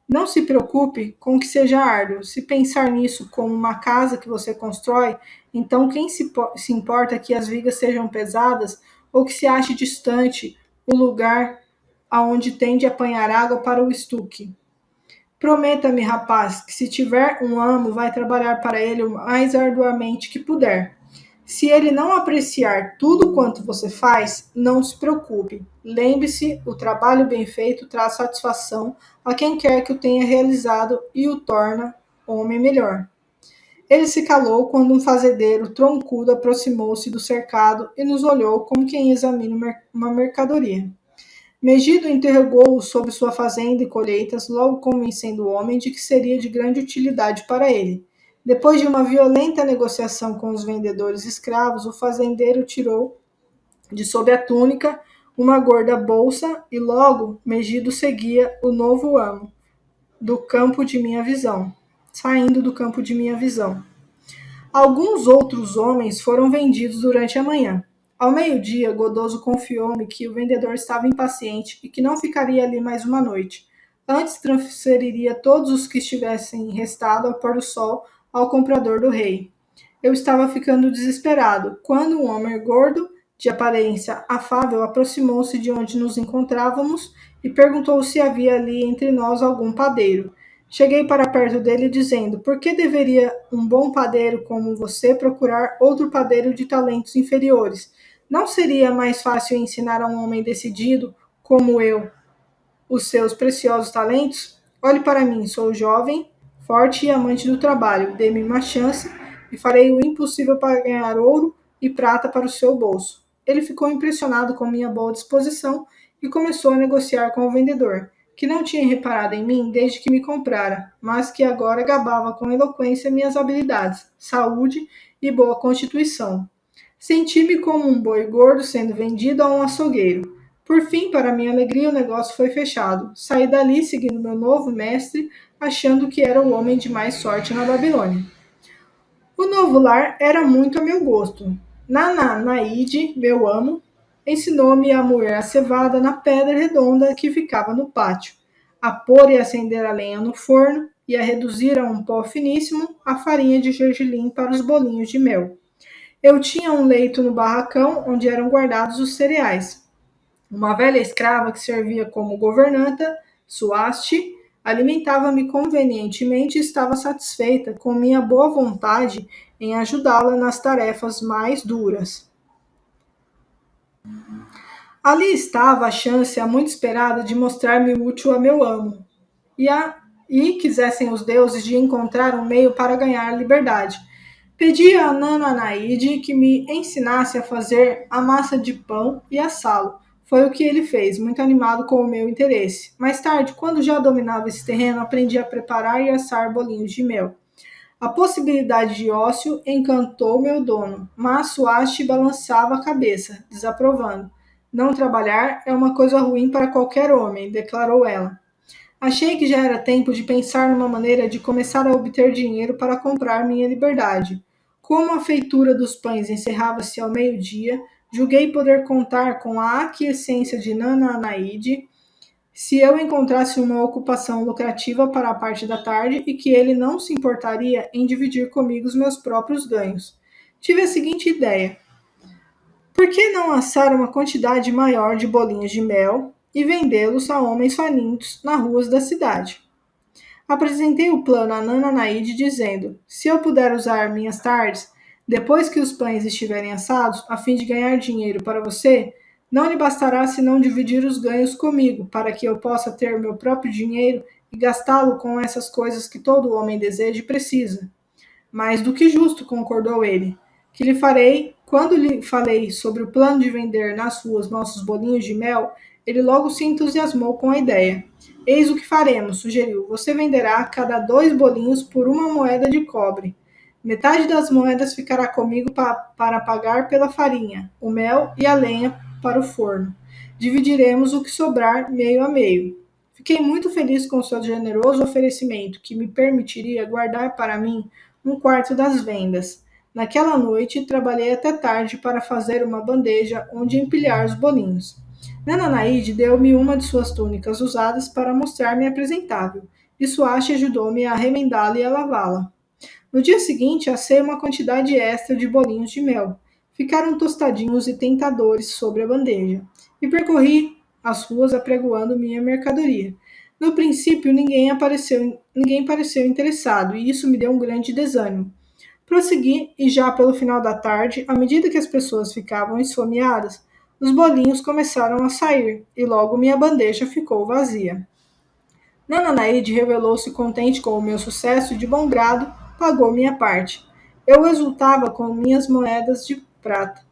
Não se preocupe com que seja árduo. Se pensar nisso como uma casa que você constrói, então quem se importa que as vigas sejam pesadas ou que se ache distante o lugar aonde tem de apanhar água para o estuque? Prometa-me, rapaz, que se tiver um amo, vai trabalhar para ele o mais arduamente que puder. Se ele não apreciar tudo quanto você faz, não se preocupe. Lembre-se, o trabalho bem feito traz satisfação a quem quer que o tenha realizado e o torna homem melhor. Ele se calou quando um fazendeiro troncudo aproximou-se do cercado e nos olhou como quem examina uma mercadoria. Megido interrogou-o sobre sua fazenda e colheitas, logo convencendo o homem de que seria de grande utilidade para ele. Depois de uma violenta negociação com os vendedores escravos, o fazendeiro tirou de sob a túnica uma gorda bolsa e logo Megido seguia o novo amo do campo de minha visão, saindo do campo de minha visão. Alguns outros homens foram vendidos durante a manhã. Ao meio-dia, Godoso confiou-me que o vendedor estava impaciente e que não ficaria ali mais uma noite. Antes transferiria todos os que estivessem restado ao pôr do sol ao comprador do rei. Eu estava ficando desesperado, quando um homem gordo, de aparência afável, aproximou-se de onde nos encontrávamos e perguntou se havia ali entre nós algum padeiro. Cheguei para perto dele dizendo: por que deveria um bom padeiro como você procurar outro padeiro de talentos inferiores? Não seria mais fácil ensinar a um homem decidido, como eu, os seus preciosos talentos? Olhe para mim, sou jovem, forte e amante do trabalho. Dê-me uma chance e farei o impossível para ganhar ouro e prata para o seu bolso. Ele ficou impressionado com minha boa disposição e começou a negociar com o vendedor, que não tinha reparado em mim desde que me comprara, mas que agora gabava com eloquência minhas habilidades, saúde e boa constituição. Senti-me como um boi gordo sendo vendido a um açougueiro. Por fim, para minha alegria, o negócio foi fechado. Saí dali seguindo meu novo mestre, achando que era o homem de mais sorte na Babilônia. O novo lar era muito a meu gosto. Naide, meu amo, ensinou-me a moer a cevada na pedra redonda que ficava no pátio, a pôr e acender a lenha no forno e a reduzir a um pó finíssimo a farinha de gergelim para os bolinhos de mel. Eu tinha um leito no barracão onde eram guardados os cereais. Uma velha escrava que servia como governanta, Suaste, alimentava-me convenientemente e estava satisfeita com minha boa vontade em ajudá-la nas tarefas mais duras. Ali estava a chance a muito esperada de mostrar-me útil a meu amo, e quisessem os deuses de encontrar um meio para ganhar liberdade. Pedi a Nananaide que me ensinasse a fazer a massa de pão e assá-lo. Foi o que ele fez, muito animado com o meu interesse. Mais tarde, quando já dominava esse terreno, aprendi a preparar e assar bolinhos de mel. A possibilidade de ócio encantou meu dono, mas Suashi balançava a cabeça, desaprovando. Não trabalhar é uma coisa ruim para qualquer homem, declarou ela. Achei que já era tempo de pensar numa maneira de começar a obter dinheiro para comprar minha liberdade. Como a feitura dos pães encerrava-se ao meio-dia, julguei poder contar com a aquiescência de Nana Anaide se eu encontrasse uma ocupação lucrativa para a parte da tarde e que ele não se importaria em dividir comigo os meus próprios ganhos. Tive a seguinte ideia: Por que não assar uma quantidade maior de bolinhos de mel e vendê-los a homens famintos nas ruas da cidade? Apresentei o plano a Nana Naide dizendo: se eu puder usar minhas tardes, depois que os pães estiverem assados, a fim de ganhar dinheiro para você, não lhe bastará senão dividir os ganhos comigo, para que eu possa ter meu próprio dinheiro e gastá-lo com essas coisas que todo homem deseja e precisa. Mais do que justo, concordou ele. Que lhe farei, quando lhe falei sobre o plano de vender nas ruas nossos bolinhos de mel, ele logo se entusiasmou com a ideia. Eis o que faremos, sugeriu. Você venderá cada 2 bolinhos por 1 moeda de cobre. Metade das moedas ficará comigo para pagar pela farinha, o mel e a lenha para o forno. Dividiremos o que sobrar meio a meio. Fiquei muito feliz com seu generoso oferecimento, que me permitiria guardar para mim 1/4 das vendas. Naquela noite, trabalhei até tarde para fazer uma bandeja onde empilhar os bolinhos. Nana Naide deu-me uma de suas túnicas usadas para mostrar-me apresentável, e Suache ajudou-me a remendá-la e a lavá-la. No dia seguinte, assei uma quantidade extra de bolinhos de mel. Ficaram tostadinhos e tentadores sobre a bandeja, e percorri as ruas apregoando minha mercadoria. No princípio, ninguém pareceu interessado, e isso me deu um grande desânimo. Prossegui, e já pelo final da tarde, à medida que as pessoas ficavam esfomeadas, os bolinhos começaram a sair, e logo minha bandeja ficou vazia. Nana Naide revelou-se contente com o meu sucesso e, de bom grado, pagou minha parte. Eu exultava com minhas moedas de prata.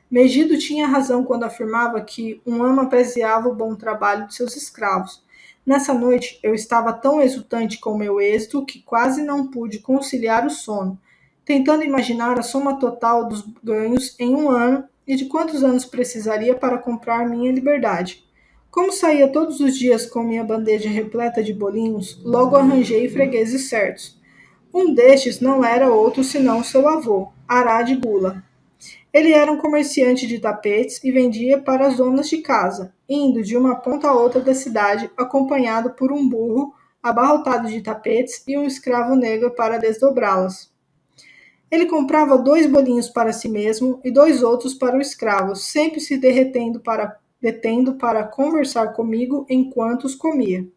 Megido tinha razão quando afirmava que um ama apreciava o bom trabalho de seus escravos. Nessa noite, eu estava tão exultante com meu êxito que quase não pude conciliar o sono, tentando imaginar a soma total dos ganhos em um ano e de quantos anos precisaria para comprar minha liberdade. Como saía todos os dias com minha bandeja repleta de bolinhos, logo arranjei fregueses certos. Um destes não era outro senão seu avô, Ará Gula. Ele era um comerciante de tapetes e vendia para as donas de casa, indo de uma ponta a outra da cidade, acompanhado por um burro abarrotado de tapetes e um escravo negro para desdobrá-las. Ele comprava 2 bolinhos para si mesmo e 2 outros para o escravo, sempre se detendo para conversar comigo enquanto os comia.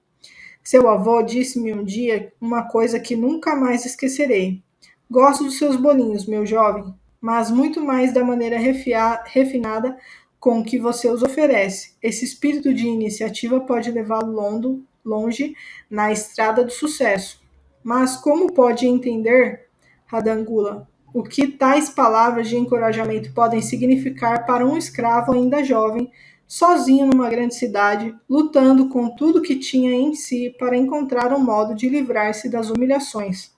Seu avô disse-me um dia uma coisa que nunca mais esquecerei. Gosto dos seus bolinhos, meu jovem, mas muito mais da maneira refinada com que você os oferece. Esse espírito de iniciativa pode levá-lo longe na estrada do sucesso. Mas como pode entender, Radangula, o que tais palavras de encorajamento podem significar para um escravo ainda jovem, sozinho numa grande cidade, lutando com tudo que tinha em si para encontrar um modo de livrar-se das humilhações?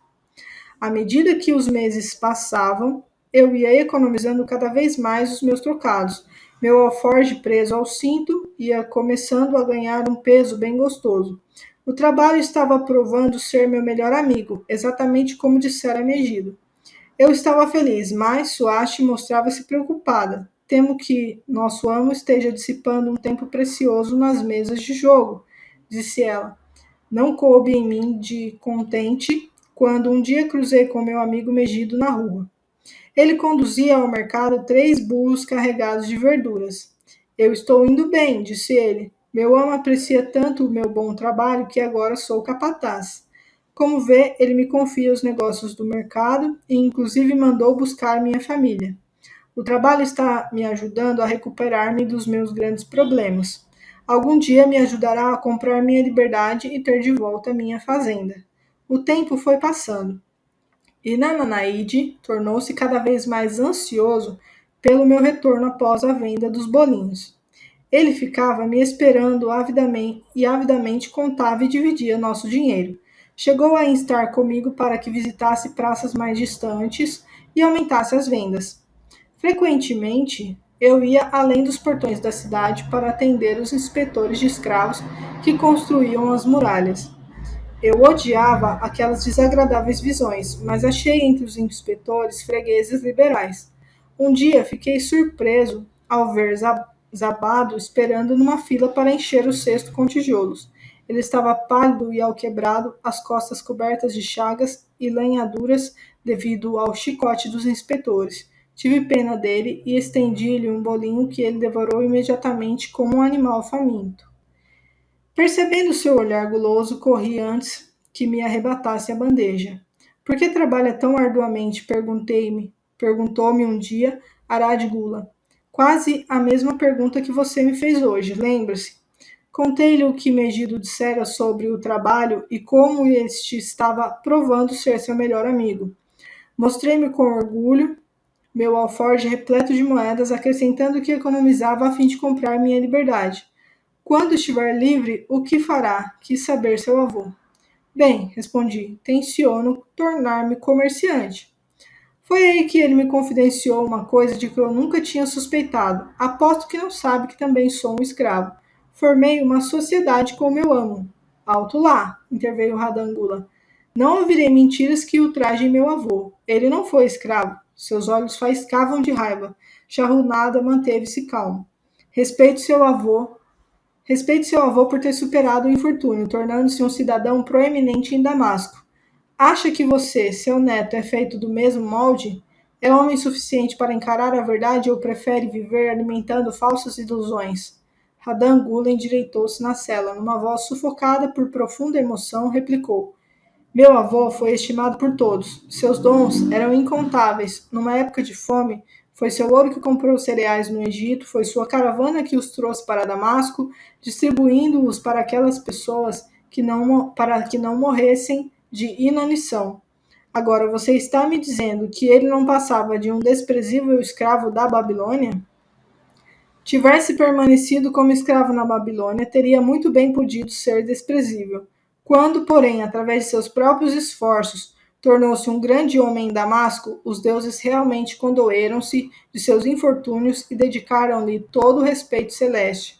À medida que os meses passavam, eu ia economizando cada vez mais os meus trocados. Meu alforje preso ao cinto ia começando a ganhar um peso bem gostoso. O trabalho estava provando ser meu melhor amigo, exatamente como dissera Megido. Eu estava feliz, mas Suache mostrava-se preocupada. Temo que nosso amo esteja dissipando um tempo precioso nas mesas de jogo, disse ela. Não coube em mim de contente quando um dia cruzei com meu amigo Megido na rua. Ele conduzia ao mercado 3 burros carregados de verduras. Eu estou indo bem, disse ele. Meu amo aprecia tanto o meu bom trabalho que agora sou capataz. Como vê, ele me confia os negócios do mercado e inclusive mandou buscar minha família. O trabalho está me ajudando a recuperar-me dos meus grandes problemas. Algum dia me ajudará a comprar minha liberdade e ter de volta minha fazenda. O tempo foi passando e Nananaide tornou-se cada vez mais ansioso pelo meu retorno após a venda dos bolinhos. Ele ficava me esperando avidamente contava e dividia nosso dinheiro. Chegou a instar comigo para que visitasse praças mais distantes e aumentasse as vendas. Frequentemente, eu ia além dos portões da cidade para atender os inspetores de escravos que construíam as muralhas. Eu odiava aquelas desagradáveis visões, mas achei entre os inspetores fregueses liberais. Um dia fiquei surpreso ao ver Zabado esperando numa fila para encher o cesto com tijolos. Ele estava pálido e alquebrado, as costas cobertas de chagas e lenhaduras devido ao chicote dos inspetores. Tive pena dele e estendi-lhe um bolinho que ele devorou imediatamente como um animal faminto. Percebendo seu olhar guloso, corri antes que me arrebatasse a bandeja. Por que trabalha tão arduamente? Perguntou-me um dia Arad Gula. Quase a mesma pergunta que você me fez hoje, lembra-se? Contei-lhe o que Megido dissera sobre o trabalho e como este estava provando ser seu melhor amigo. Mostrei-me com orgulho meu alforje repleto de moedas, acrescentando que economizava a fim de comprar minha liberdade. Quando estiver livre, o que fará? Quis saber seu avô. Bem, respondi, tenciono tornar-me comerciante. Foi aí que ele me confidenciou uma coisa de que eu nunca tinha suspeitado. Aposto que não sabe que também sou um escravo. Formei uma sociedade com meu amo. Alto lá, interveio Radangula. Não ouvirei mentiras que ultrajem meu avô. Ele não foi escravo. Seus olhos faiscavam de raiva. Charrunada manteve-se calmo. Respeito seu avô. Respeite seu avô por ter superado o infortúnio, tornando-se um cidadão proeminente em Damasco. Acha que você, seu neto, é feito do mesmo molde? É homem suficiente para encarar a verdade ou prefere viver alimentando falsas ilusões? Radan Gula endireitou-se na cela. Numa voz sufocada por profunda emoção, replicou: Meu avô foi estimado por todos. Seus dons eram incontáveis. Numa época de fome, foi seu ouro que comprou os cereais no Egito, foi sua caravana que os trouxe para Damasco, distribuindo-os para aquelas pessoas para que não morressem de inanição. Agora, você está me dizendo que ele não passava de um desprezível escravo da Babilônia? Tivesse permanecido como escravo na Babilônia, teria muito bem podido ser desprezível. Quando, porém, através de seus próprios esforços, tornou-se um grande homem em Damasco, os deuses realmente condoeram-se de seus infortúnios e dedicaram-lhe todo o respeito celeste.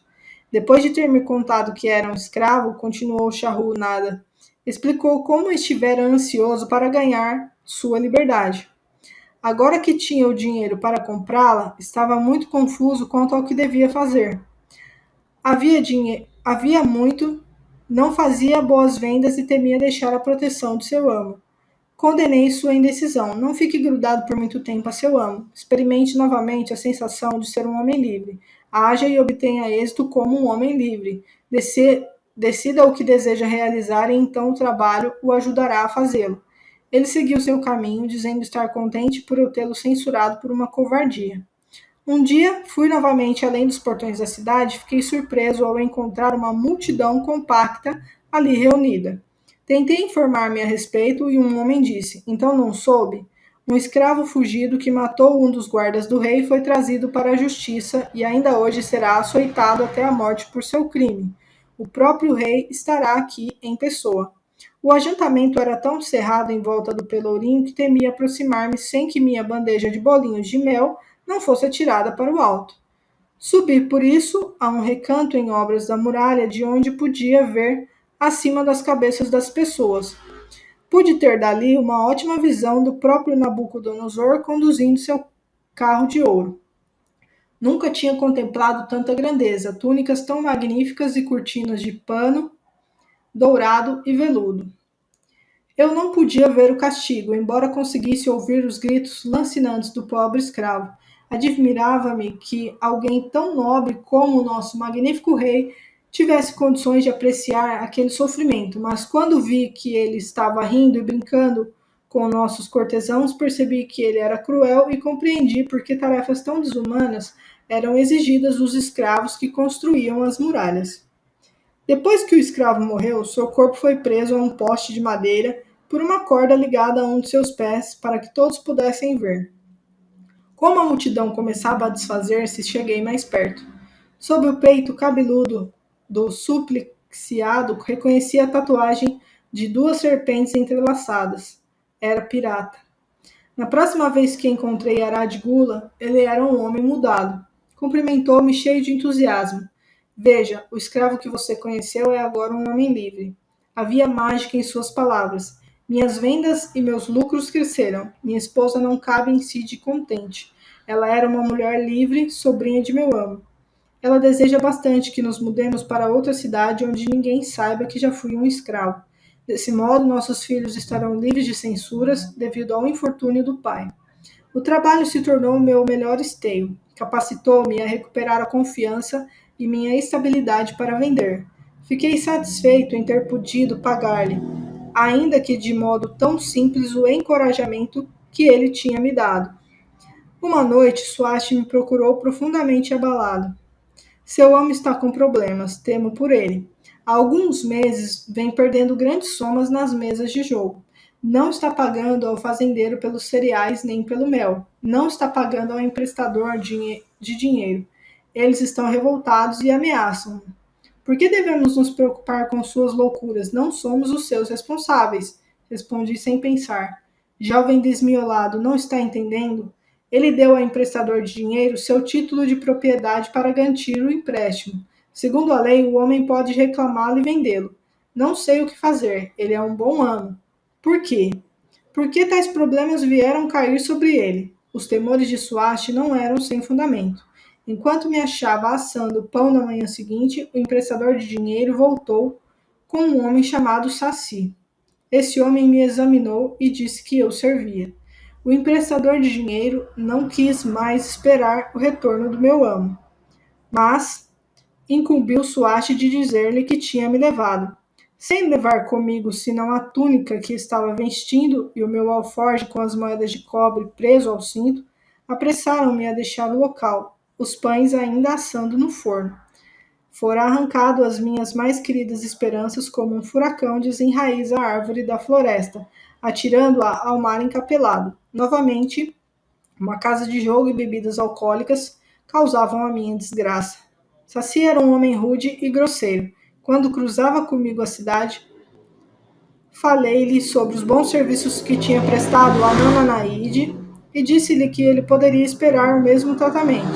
Depois de ter me contado que era um escravo, continuou Charrunada, explicou como estivera ansioso para ganhar sua liberdade. Agora que tinha o dinheiro para comprá-la, estava muito confuso quanto ao que devia fazer. Havia muito, não fazia boas vendas e temia deixar a proteção de seu amo. Condenei sua indecisão. Não fique grudado por muito tempo a seu amo. Experimente novamente a sensação de ser um homem livre. Haja e obtenha êxito como um homem livre. Decida o que deseja realizar e então o trabalho o ajudará a fazê-lo. Ele seguiu seu caminho, dizendo estar contente por eu tê-lo censurado por uma covardia. Um dia, fui novamente além dos portões da cidade e fiquei surpreso ao encontrar uma multidão compacta ali reunida. Tentei informar-me a respeito e um homem disse: Então não soube? Um escravo fugido que matou um dos guardas do rei foi trazido para a justiça e ainda hoje será açoitado até a morte por seu crime. O próprio rei estará aqui em pessoa. O ajuntamento era tão cerrado em volta do pelourinho que temia aproximar-me sem que minha bandeja de bolinhos de mel não fosse atirada para o alto. Subi, por isso, a um recanto em obras da muralha, de onde podia ver acima das cabeças das pessoas. Pude ter dali uma ótima visão do próprio Nabucodonosor conduzindo seu carro de ouro. Nunca tinha contemplado tanta grandeza, túnicas tão magníficas e cortinas de pano dourado e veludo. Eu não podia ver o castigo, embora conseguisse ouvir os gritos lancinantes do pobre escravo. Admirava-me que alguém tão nobre como o nosso magnífico rei tivesse condições de apreciar aquele sofrimento, mas quando vi que ele estava rindo e brincando com nossos cortesãos, percebi que ele era cruel e compreendi por que tarefas tão desumanas eram exigidas dos escravos que construíam as muralhas. Depois que o escravo morreu, seu corpo foi preso a um poste de madeira por uma corda ligada a um de seus pés para que todos pudessem ver. Como a multidão começava a desfazer-se, cheguei mais perto. Sob o peito cabeludo do supliciado, reconheci a tatuagem de duas serpentes entrelaçadas. Era pirata. Na próxima vez que encontrei Arad Gula, ele era um homem mudado. Cumprimentou-me cheio de entusiasmo. Veja, o escravo que você conheceu é agora um homem livre. Havia mágica em suas palavras. Minhas vendas e meus lucros cresceram. Minha esposa não cabe em si de contente. Ela era uma mulher livre, sobrinha de meu amo. Ela deseja bastante que nos mudemos para outra cidade onde ninguém saiba que já fui um escravo. Desse modo, nossos filhos estarão livres de censuras devido ao infortúnio do pai. O trabalho se tornou o meu melhor esteio, capacitou-me a recuperar a confiança e minha estabilidade para vender. Fiquei satisfeito em ter podido pagar-lhe, ainda que de modo tão simples, o encorajamento que ele tinha me dado. Uma noite, Swati me procurou profundamente abalado. Seu homem está com problemas, temo por ele. Há alguns meses vem perdendo grandes somas nas mesas de jogo. Não está pagando ao fazendeiro pelos cereais nem pelo mel. Não está pagando ao emprestador de dinheiro. Eles estão revoltados e ameaçam. Por que devemos nos preocupar com suas loucuras? Não somos os seus responsáveis. Respondi sem pensar. Jovem desmiolado, não está entendendo? Ele deu ao emprestador de dinheiro seu título de propriedade para garantir o empréstimo. Segundo a lei, o homem pode reclamá-lo e vendê-lo. Não sei o que fazer. Ele é um bom amo. Por quê? Por que tais problemas vieram cair sobre ele? Os temores de Swati não eram sem fundamento. Enquanto me achava assando pão na manhã seguinte, o emprestador de dinheiro voltou com um homem chamado Saci. Esse homem me examinou e disse que eu servia. O emprestador de dinheiro não quis mais esperar o retorno do meu amo, mas incumbiu Swati de dizer-lhe que tinha me levado. Sem levar comigo senão a túnica que estava vestindo e o meu alforje com as moedas de cobre preso ao cinto, apressaram-me a deixar o local, os pães ainda assando no forno. Fora arrancado as minhas mais queridas esperanças como um furacão desenraiza a árvore da floresta, atirando-a ao mar encapelado. Novamente, uma casa de jogo e bebidas alcoólicas causavam a minha desgraça. Saci era um homem rude e grosseiro. Quando cruzava comigo a cidade, falei-lhe sobre os bons serviços que tinha prestado a Nana Naide e disse-lhe que ele poderia esperar o mesmo tratamento.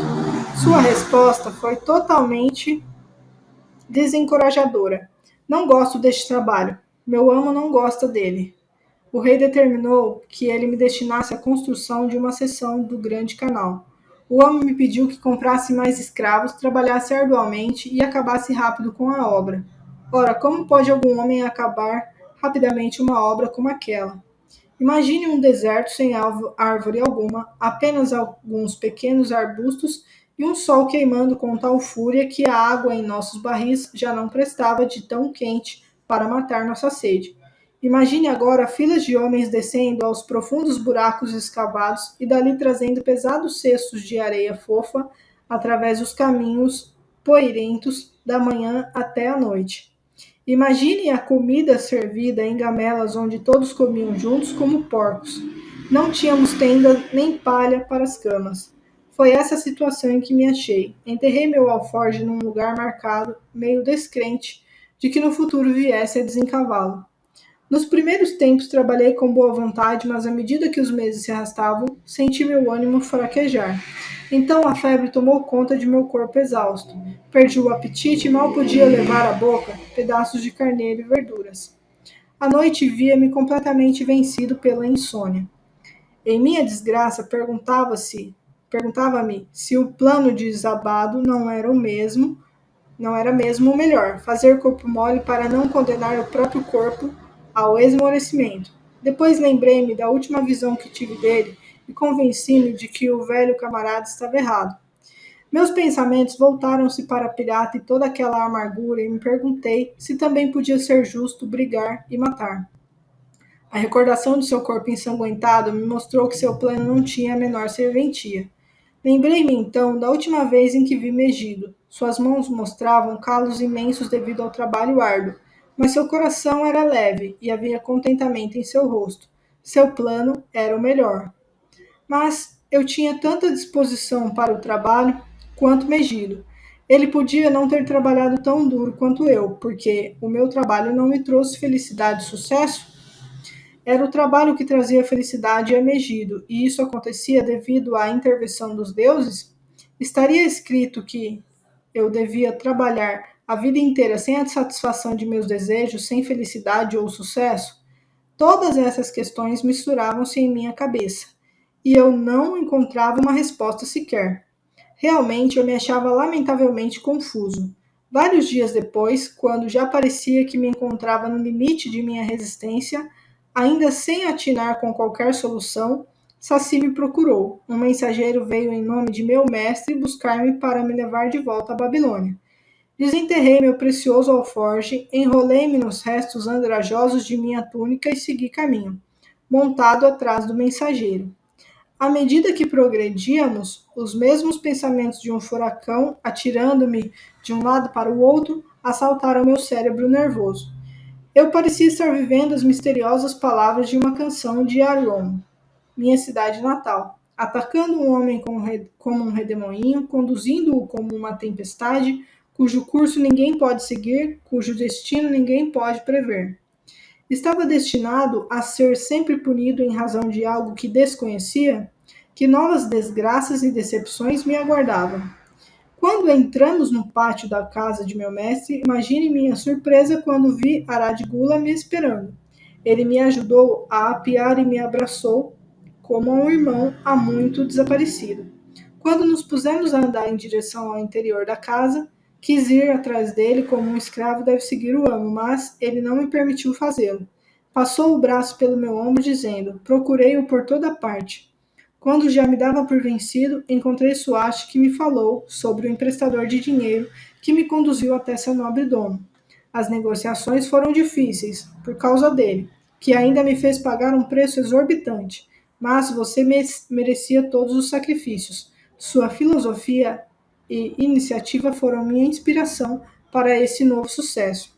Sua resposta foi totalmente desencorajadora. Não gosto deste trabalho. Meu amo não gosta dele. O rei determinou que ele me destinasse à construção de uma seção do grande canal. O homem me pediu que comprasse mais escravos, trabalhasse arduamente e acabasse rápido com a obra. Ora, como pode algum homem acabar rapidamente uma obra como aquela? Imagine um deserto sem árvore alguma, apenas alguns pequenos arbustos e um sol queimando com tal fúria que a água em nossos barris já não prestava de tão quente para matar nossa sede. Imagine agora filas de homens descendo aos profundos buracos escavados e dali trazendo pesados cestos de areia fofa através dos caminhos poeirentos da manhã até a noite. Imagine a comida servida em gamelas onde todos comiam juntos como porcos. Não tínhamos tenda nem palha para as camas. Foi essa a situação em que me achei. Enterrei meu alforje num lugar marcado, meio descrente de que no futuro viesse a desencavá-lo. Nos primeiros tempos trabalhei com boa vontade, mas à medida que os meses se arrastavam, senti meu ânimo fraquejar. Então a febre tomou conta de meu corpo exausto. Perdi o apetite e mal podia levar à boca pedaços de carneiro e verduras. A noite via-me completamente vencido pela insônia. Em minha desgraça, perguntava-me se o plano de desabado não era mesmo o melhor, fazer corpo mole para não condenar o próprio corpo ao esmorecimento. Depois lembrei-me da última visão que tive dele e convenci-me de que o velho camarada estava errado. Meus pensamentos voltaram-se para a pirata e toda aquela amargura e me perguntei se também podia ser justo brigar e matar. A recordação de seu corpo ensanguentado me mostrou que seu plano não tinha a menor serventia. Lembrei-me então da última vez em que vi Megido. Suas mãos mostravam calos imensos devido ao trabalho árduo, mas seu coração era leve e havia contentamento em seu rosto. Seu plano era o melhor. Mas eu tinha tanta disposição para o trabalho quanto Megido. Ele podia não ter trabalhado tão duro quanto eu, porque o meu trabalho não me trouxe felicidade e sucesso. Era o trabalho que trazia felicidade a Megido, e isso acontecia devido à intervenção dos deuses? Estaria escrito que eu devia trabalhar a vida inteira sem a satisfação de meus desejos, sem felicidade ou sucesso? Todas essas questões misturavam-se em minha cabeça, e eu não encontrava uma resposta sequer. Realmente eu me achava lamentavelmente confuso. Vários dias depois, quando já parecia que me encontrava no limite de minha resistência, ainda sem atinar com qualquer solução, Saci me procurou. Um mensageiro veio em nome de meu mestre buscar-me para me levar de volta à Babilônia. Desenterrei meu precioso alforje, enrolei-me nos restos andrajosos de minha túnica e segui caminho, montado atrás do mensageiro. À medida que progredíamos, os mesmos pensamentos de um furacão, atirando-me de um lado para o outro, assaltaram meu cérebro nervoso. Eu parecia estar vivendo as misteriosas palavras de uma canção de Arion, minha cidade natal, atacando um homem como um redemoinho, conduzindo-o como uma tempestade, cujo curso ninguém pode seguir, cujo destino ninguém pode prever. Estava destinado a ser sempre punido em razão de algo que desconhecia? Que novas desgraças e decepções me aguardavam? Quando entramos no pátio da casa de meu mestre, imagine minha surpresa quando vi Aradigula me esperando. Ele me ajudou a apiar e me abraçou como a um irmão há muito desaparecido. Quando nos pusemos a andar em direção ao interior da casa, quis ir atrás dele como um escravo deve seguir o amo, mas ele não me permitiu fazê-lo. Passou o braço pelo meu ombro, dizendo: Procurei-o por toda parte. Quando já me dava por vencido, encontrei Suache que me falou sobre o emprestador de dinheiro que me conduziu até seu nobre dono. As negociações foram difíceis, por causa dele, que ainda me fez pagar um preço exorbitante. Mas você merecia todos os sacrifícios. Sua filosofia e iniciativa foram minha inspiração para esse novo sucesso.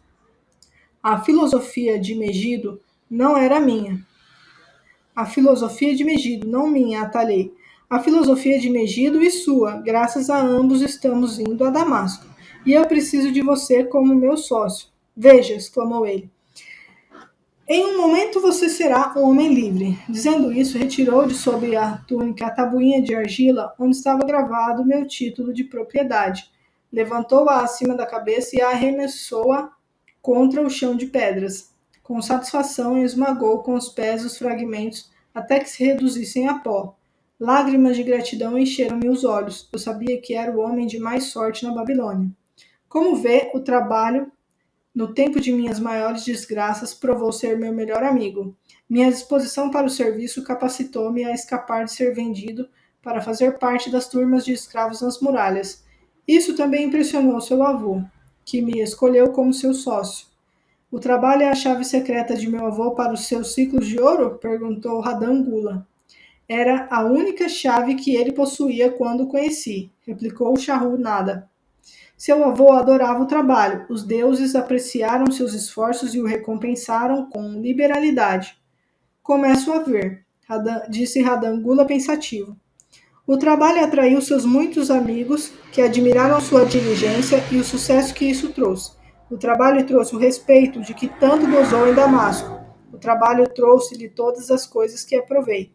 A filosofia de Megido não era minha. A filosofia de Megido, não minha, atalhei. A filosofia de Megido e sua. Graças a ambos estamos indo a Damasco. E eu preciso de você como meu sócio. Veja, exclamou ele. Em um momento você será um homem livre. Dizendo isso, retirou de sob a túnica a tabuinha de argila onde estava gravado meu título de propriedade. Levantou-a acima da cabeça e arremessou-a contra o chão de pedras. Com satisfação, esmagou com os pés os fragmentos até que se reduzissem a pó. Lágrimas de gratidão encheram-me os olhos. Eu sabia que era o homem de mais sorte na Babilônia. Como vê, o trabalho no tempo de minhas maiores desgraças, provou ser meu melhor amigo. Minha disposição para o serviço capacitou-me a escapar de ser vendido para fazer parte das turmas de escravos nas muralhas. Isso também impressionou seu avô, que me escolheu como seu sócio. O trabalho é a chave secreta de meu avô para os seus ciclos de ouro? Perguntou Radan Gula. Era a única chave que ele possuía quando o conheci, replicou Shahu Nada. Seu avô adorava o trabalho. Os deuses apreciaram seus esforços e o recompensaram com liberalidade. Começo a ver, disse Radangula pensativo. O trabalho atraiu seus muitos amigos, que admiraram sua diligência e o sucesso que isso trouxe. O trabalho trouxe o respeito de que tanto gozou em Damasco. O trabalho trouxe-lhe todas as coisas que aprovei.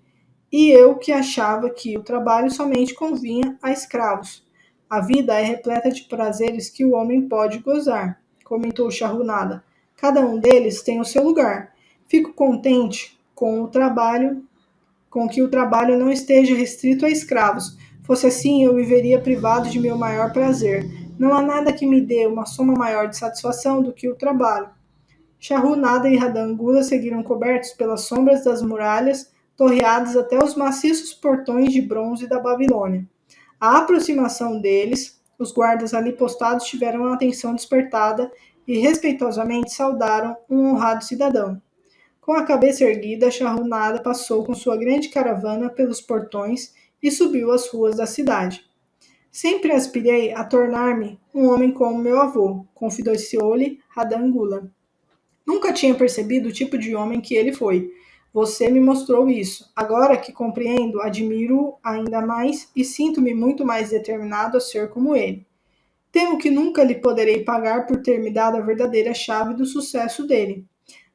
E eu que achava que o trabalho somente convinha a escravos. A vida é repleta de prazeres que o homem pode gozar, comentou Charrunada. Cada um deles tem o seu lugar. Fico contente com que o trabalho não esteja restrito a escravos. Fosse assim, eu me veria privado de meu maior prazer. Não há nada que me dê uma soma maior de satisfação do que o trabalho. Charrunada e Radangula seguiram cobertos pelas sombras das muralhas, torreadas até os maciços portões de bronze da Babilônia. À aproximação deles, os guardas ali postados tiveram a atenção despertada e respeitosamente saudaram um honrado cidadão. Com a cabeça erguida, Charrunada passou com sua grande caravana pelos portões e subiu as ruas da cidade. Sempre aspirei a tornar-me um homem como meu avô, confidenciou-lhe Radangula. Nunca tinha percebido o tipo de homem que ele foi. Você me mostrou isso. Agora que compreendo, admiro-o ainda mais e sinto-me muito mais determinado a ser como ele. Temo que nunca lhe poderei pagar por ter me dado a verdadeira chave do sucesso dele.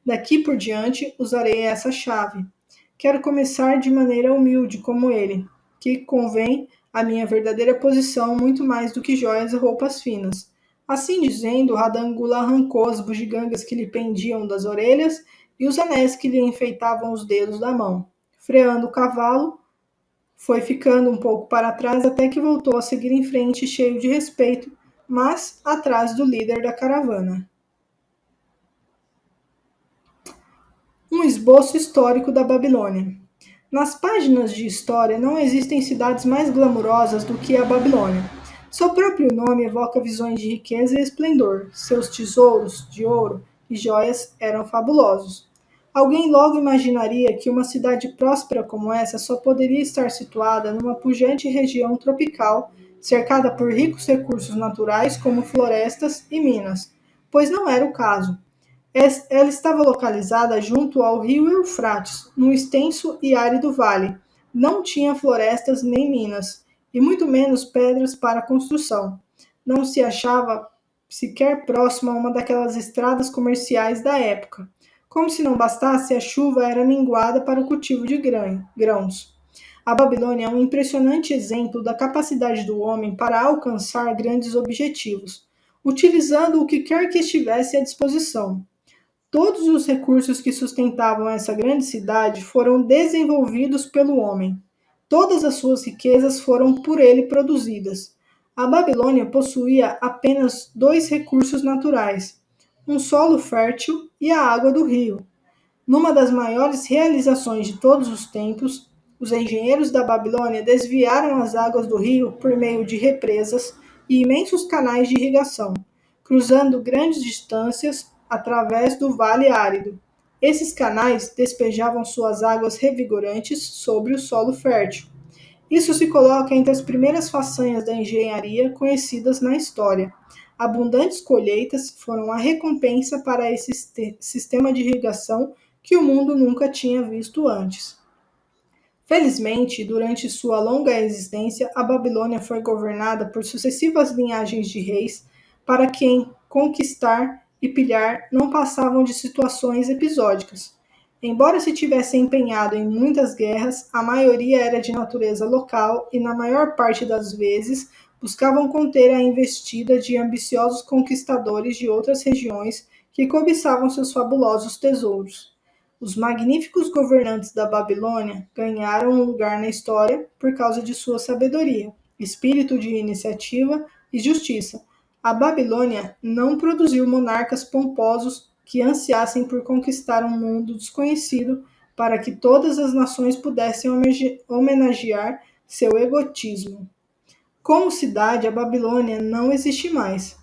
Daqui por diante, usarei essa chave. Quero começar de maneira humilde como ele, que convém à minha verdadeira posição muito mais do que joias e roupas finas. Assim dizendo, Radangula arrancou as bugigangas que lhe pendiam das orelhas e os anéis que lhe enfeitavam os dedos da mão. Freando o cavalo, foi ficando um pouco para trás até que voltou a seguir em frente, cheio de respeito, mas atrás do líder da caravana. Um esboço histórico da Babilônia. Nas páginas de história não existem cidades mais glamourosas do que a Babilônia. Seu próprio nome evoca visões de riqueza e esplendor. Seus tesouros de ouro e joias eram fabulosos. Alguém logo imaginaria que uma cidade próspera como essa só poderia estar situada numa pujante região tropical, cercada por ricos recursos naturais como florestas e minas, pois não era o caso. Ela estava localizada junto ao rio Eufrates, num extenso e árido vale. Não tinha florestas nem minas, e muito menos pedras para construção. Não se achava sequer próximo a uma daquelas estradas comerciais da época. Como se não bastasse, a chuva era minguada para o cultivo de grãos. A Babilônia é um impressionante exemplo da capacidade do homem para alcançar grandes objetivos, utilizando o que quer que estivesse à disposição. Todos os recursos que sustentavam essa grande cidade foram desenvolvidos pelo homem. Todas as suas riquezas foram por ele produzidas. A Babilônia possuía apenas dois recursos naturais: um solo fértil e a água do rio. Numa das maiores realizações de todos os tempos, os engenheiros da Babilônia desviaram as águas do rio por meio de represas e imensos canais de irrigação, cruzando grandes distâncias através do vale árido. Esses canais despejavam suas águas revigorantes sobre o solo fértil. Isso se coloca entre as primeiras façanhas da engenharia conhecidas na história. Abundantes colheitas foram a recompensa para esse sistema de irrigação que o mundo nunca tinha visto antes. Felizmente, durante sua longa existência, a Babilônia foi governada por sucessivas linhagens de reis para quem conquistar e pilhar não passavam de situações episódicas. Embora se tivesse empenhado em muitas guerras, a maioria era de natureza local e, na maior parte das vezes, buscavam conter a investida de ambiciosos conquistadores de outras regiões que cobiçavam seus fabulosos tesouros. Os magníficos governantes da Babilônia ganharam um lugar na história por causa de sua sabedoria, espírito de iniciativa e justiça. A Babilônia não produziu monarcas pomposos que ansiassem por conquistar um mundo desconhecido para que todas as nações pudessem homenagear seu egotismo. Como cidade, a Babilônia não existe mais.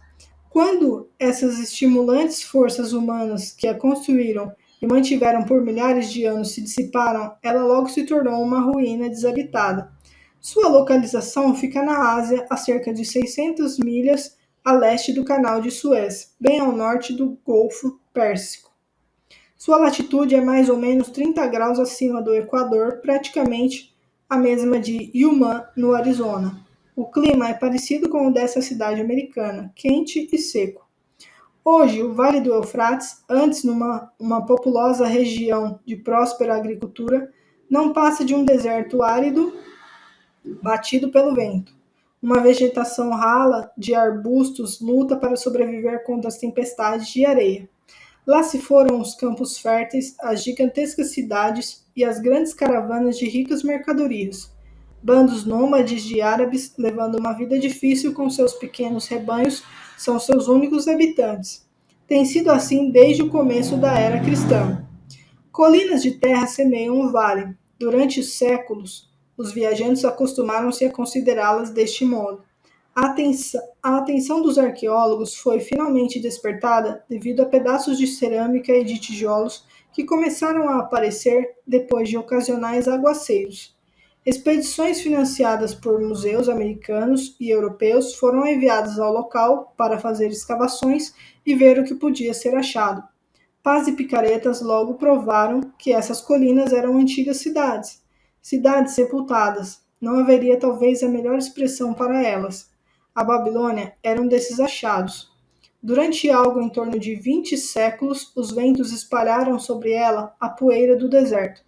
Quando essas estimulantes forças humanas que a construíram e mantiveram por milhares de anos se dissiparam, ela logo se tornou uma ruína desabitada. Sua localização fica na Ásia, a cerca de 600 milhas a leste do Canal de Suez, bem ao norte do Golfo Pérsico. Sua latitude é mais ou menos 30 graus acima do Equador, praticamente a mesma de Yuma, no Arizona. O clima é parecido com o dessa cidade americana, quente e seco. Hoje, o Vale do Eufrates, antes uma populosa região de próspera agricultura, não passa de um deserto árido batido pelo vento. Uma vegetação rala de arbustos luta para sobreviver contra as tempestades de areia. Lá se foram os campos férteis, as gigantescas cidades e as grandes caravanas de ricas mercadorias. Bandos nômades de árabes levando uma vida difícil com seus pequenos rebanhos são seus únicos habitantes. Tem sido assim desde o começo da era cristã. Colinas de terra semeiam o vale. Durante séculos, os viajantes acostumaram-se a considerá-las deste modo. A atenção dos arqueólogos foi finalmente despertada devido a pedaços de cerâmica e de tijolos que começaram a aparecer depois de ocasionais aguaceiros. Expedições financiadas por museus americanos e europeus foram enviadas ao local para fazer escavações e ver o que podia ser achado. Paz e picaretas logo provaram que essas colinas eram antigas cidades. Cidades sepultadas. Não haveria talvez a melhor expressão para elas. A Babilônia era um desses achados. Durante algo em torno de 20 séculos, os ventos espalharam sobre ela a poeira do deserto.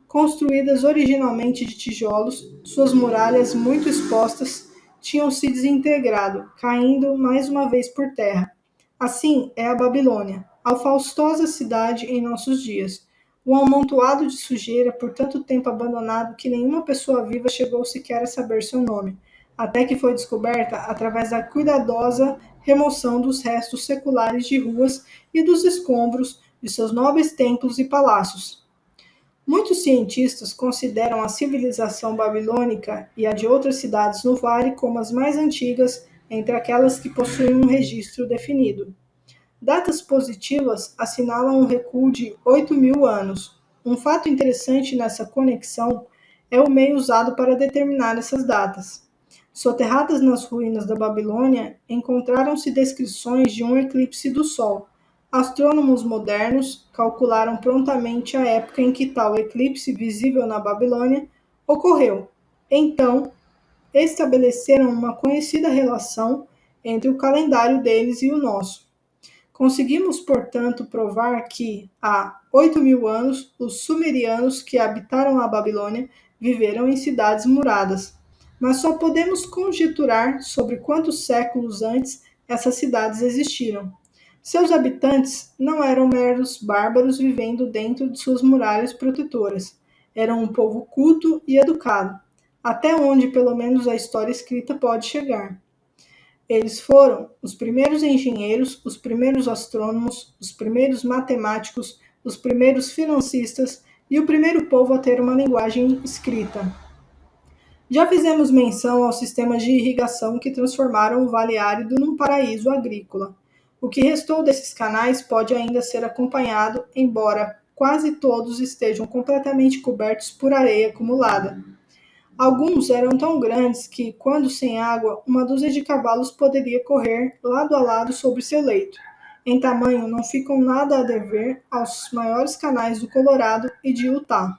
Construídas originalmente de tijolos, suas muralhas muito expostas tinham se desintegrado, caindo mais uma vez por terra. Assim é a Babilônia, a faustosa cidade em nossos dias, um amontoado de sujeira por tanto tempo abandonado que nenhuma pessoa viva chegou sequer a saber seu nome, até que foi descoberta através da cuidadosa remoção dos restos seculares de ruas e dos escombros de seus nobres templos e palácios. Muitos cientistas consideram a civilização babilônica e a de outras cidades no vale como as mais antigas entre aquelas que possuem um registro definido. Datas positivas assinalam um recuo de 8.000 anos. Um fato interessante nessa conexão é o meio usado para determinar essas datas. Soterradas nas ruínas da Babilônia, encontraram-se descrições de um eclipse do Sol. Astrônomos modernos calcularam prontamente a época em que tal eclipse visível na Babilônia ocorreu. Então, estabeleceram uma conhecida relação entre o calendário deles e o nosso. Conseguimos, portanto, provar que, há 8.000 anos, os sumerianos que habitaram a Babilônia viveram em cidades muradas. Mas só podemos conjecturar sobre quantos séculos antes essas cidades existiram. Seus habitantes não eram meros bárbaros vivendo dentro de suas muralhas protetoras. Eram um povo culto e educado, até onde pelo menos a história escrita pode chegar. Eles foram os primeiros engenheiros, os primeiros astrônomos, os primeiros matemáticos, os primeiros financistas e o primeiro povo a ter uma linguagem escrita. Já fizemos menção aos sistemas de irrigação que transformaram o Vale Árido num paraíso agrícola. O que restou desses canais pode ainda ser acompanhado, embora quase todos estejam completamente cobertos por areia acumulada. Alguns eram tão grandes que, quando sem água, uma dúzia de cavalos poderia correr lado a lado sobre seu leito. Em tamanho, não ficam nada a dever aos maiores canais do Colorado e de Utah.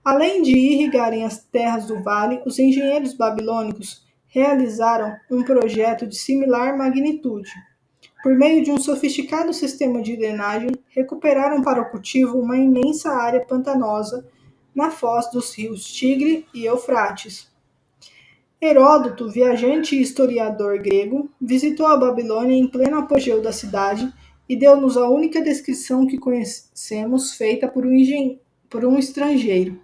Além de irrigarem as terras do vale, os engenheiros babilônicos realizaram um projeto de similar magnitude. Por meio de um sofisticado sistema de drenagem, recuperaram para o cultivo uma imensa área pantanosa na foz dos rios Tigre e Eufrates. Heródoto, viajante e historiador grego, visitou a Babilônia em pleno apogeu da cidade e deu-nos a única descrição que conhecemos feita por um estrangeiro.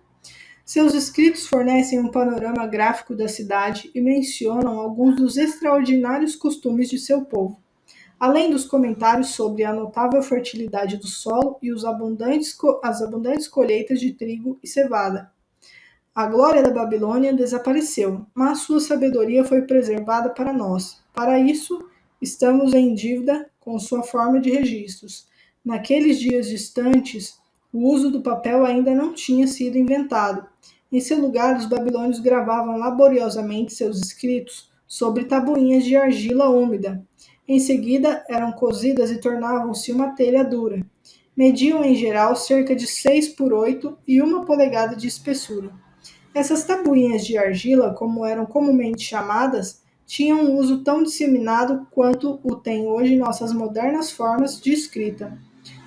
Seus escritos fornecem um panorama gráfico da cidade e mencionam alguns dos extraordinários costumes de seu povo, além dos comentários sobre a notável fertilidade do solo e as abundantes colheitas de trigo e cevada. A glória da Babilônia desapareceu, mas sua sabedoria foi preservada para nós. Para isso, estamos em dívida com sua forma de registros. Naqueles dias distantes, o uso do papel ainda não tinha sido inventado. Em seu lugar, os babilônios gravavam laboriosamente seus escritos sobre tabuinhas de argila úmida. Em seguida, eram cozidas e tornavam-se uma telha dura. Mediam em geral cerca de 6 por 8 e 1 polegada de espessura. Essas tabuinhas de argila, como eram comumente chamadas, tinham um uso tão disseminado quanto o têm hoje nossas modernas formas de escrita.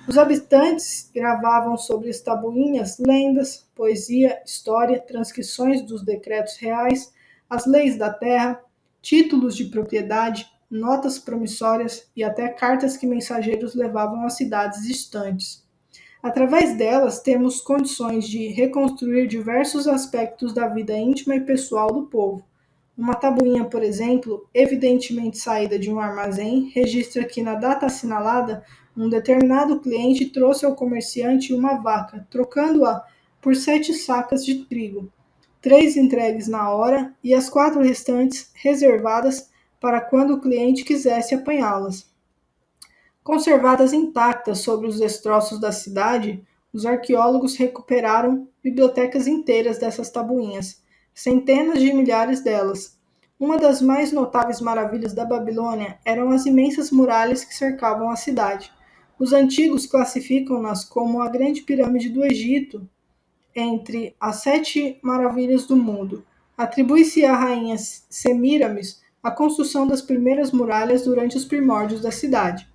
Os habitantes gravavam sobre as tabuinhas lendas, poesia, história, transcrições dos decretos reais, as leis da terra, títulos de propriedade, notas promissórias e até cartas que mensageiros levavam a cidades distantes. Através delas, temos condições de reconstruir diversos aspectos da vida íntima e pessoal do povo. Uma tabuinha, por exemplo, evidentemente saída de um armazém, registra que na data assinalada, um determinado cliente trouxe ao comerciante uma vaca, trocando-a por 7 sacas de trigo, 3 entregues na hora e as 4 restantes reservadas para quando o cliente quisesse apanhá-las. Conservadas intactas sobre os destroços da cidade, os arqueólogos recuperaram bibliotecas inteiras dessas tabuinhas, centenas de milhares delas. Uma das mais notáveis maravilhas da Babilônia eram as imensas muralhas que cercavam a cidade. Os antigos classificam-nas como a Grande Pirâmide do Egito, entre as 7 maravilhas do mundo. Atribui-se à rainha Semíramis a construção das primeiras muralhas durante os primórdios da cidade.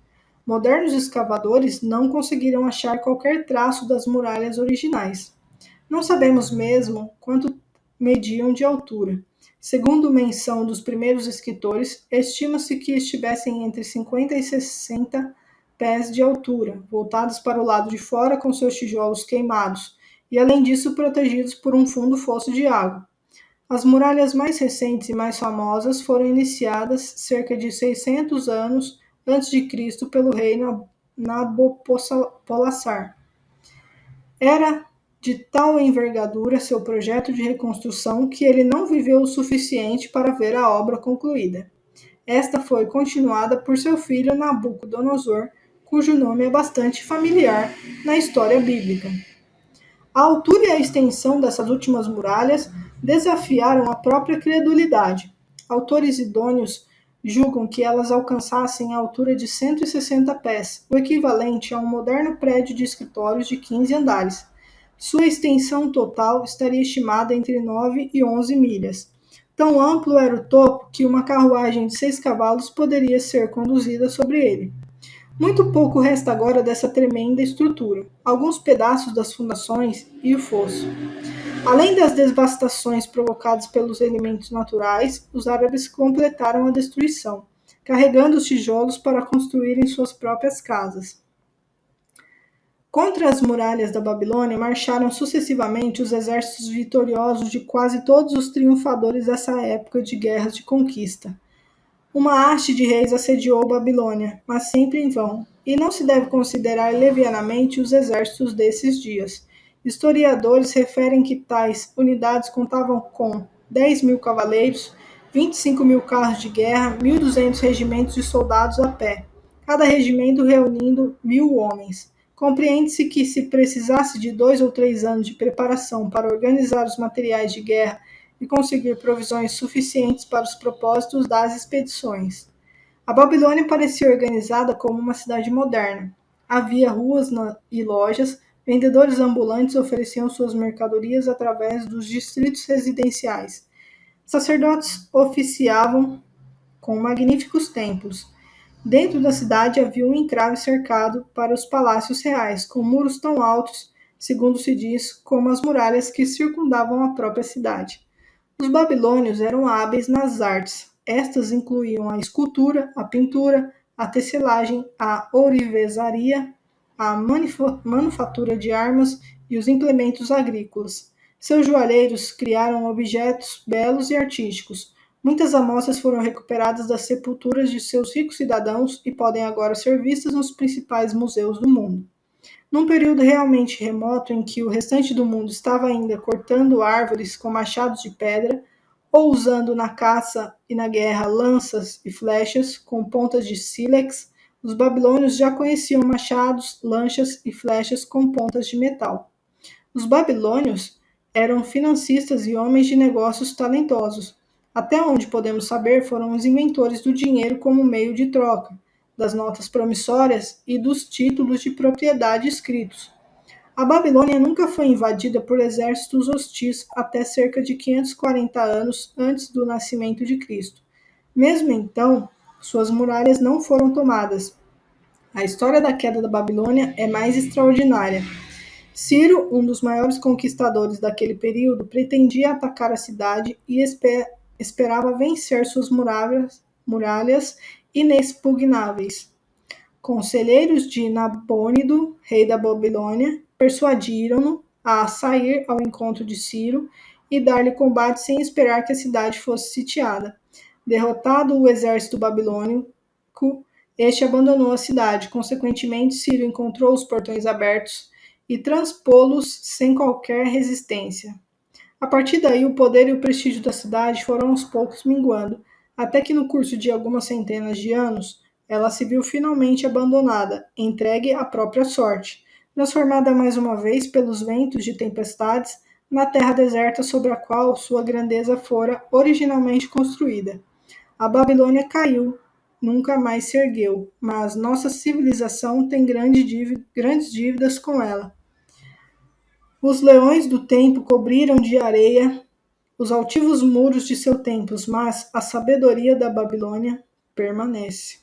Modernos escavadores não conseguiram achar qualquer traço das muralhas originais. Não sabemos mesmo quanto mediam de altura. Segundo menção dos primeiros escritores, estima-se que estivessem entre 50 e 60 pés de altura, voltados para o lado de fora com seus tijolos queimados, e além disso protegidos por um fundo fosso de água. As muralhas mais recentes e mais famosas foram iniciadas cerca de 600 anos antes de Cristo pelo rei Nabopolassar. Era de tal envergadura seu projeto de reconstrução que ele não viveu o suficiente para ver a obra concluída. Esta foi continuada por seu filho Nabucodonosor, cujo nome é bastante familiar na história bíblica. A altura e a extensão dessas últimas muralhas desafiaram a própria credulidade. Autores idôneos julgam que elas alcançassem a altura de 160 pés, o equivalente a um moderno prédio de escritórios de 15 andares. Sua extensão total estaria estimada entre 9 e 11 milhas. Tão amplo era o topo que uma carruagem de 6 cavalos poderia ser conduzida sobre ele. Muito pouco resta agora dessa tremenda estrutura, alguns pedaços das fundações e o fosso. Além das devastações provocadas pelos elementos naturais, os árabes completaram a destruição, carregando os tijolos para construírem suas próprias casas. Contra as muralhas da Babilônia marcharam sucessivamente os exércitos vitoriosos de quase todos os triunfadores dessa época de guerras de conquista. Uma haste de reis assediou Babilônia, mas sempre em vão, e não se deve considerar levianamente os exércitos desses dias. Historiadores referem que tais unidades contavam com 10 mil cavaleiros, 25 mil carros de guerra, 1.200 regimentos de soldados a pé, cada regimento reunindo 1.000 homens. Compreende-se que, se precisasse de 2 ou 3 anos de preparação para organizar os materiais de guerra e conseguir provisões suficientes para os propósitos das expedições. A Babilônia parecia organizada como uma cidade moderna. Havia ruas e lojas, vendedores ambulantes ofereciam suas mercadorias através dos distritos residenciais. Sacerdotes oficiavam com magníficos templos. Dentro da cidade havia um encrave cercado para os palácios reais, com muros tão altos, segundo se diz, como as muralhas que circundavam a própria cidade. Os babilônios eram hábeis nas artes. Estas incluíam a escultura, a pintura, a tecelagem, a ourivesaria, a manufatura de armas e os implementos agrícolas. Seus joalheiros criaram objetos belos e artísticos. Muitas amostras foram recuperadas das sepulturas de seus ricos cidadãos e podem agora ser vistas nos principais museus do mundo. Num período realmente remoto em que o restante do mundo estava ainda cortando árvores com machados de pedra, ou usando na caça e na guerra lanças e flechas com pontas de sílex, os babilônios já conheciam machados, lanças e flechas com pontas de metal. Os babilônios eram financistas e homens de negócios talentosos. Até onde podemos saber, foram os inventores do dinheiro como meio de troca, das notas promissórias e dos títulos de propriedade escritos. A Babilônia nunca foi invadida por exércitos hostis até cerca de 540 anos antes do nascimento de Cristo. Mesmo então, suas muralhas não foram tomadas. A história da queda da Babilônia é mais extraordinária. Ciro, um dos maiores conquistadores daquele período, pretendia atacar a cidade e esperava vencer suas muralhas inexpugnáveis. Conselheiros de Nabônido, rei da Babilônia, persuadiram-no a sair ao encontro de Ciro e dar-lhe combate sem esperar que a cidade fosse sitiada. Derrotado o exército babilônico, este abandonou a cidade. Consequentemente, Ciro encontrou os portões abertos e transpô-los sem qualquer resistência. A partir daí, o poder e o prestígio da cidade foram aos poucos minguando, até que no curso de algumas centenas de anos, ela se viu finalmente abandonada, entregue à própria sorte, transformada mais uma vez pelos ventos de tempestades na terra deserta sobre a qual sua grandeza fora originalmente construída. A Babilônia caiu, nunca mais se ergueu, mas nossa civilização tem grandes dívidas com ela. Os leões do tempo cobriram de areia os altivos muros de seus templos, mas a sabedoria da Babilônia permanece.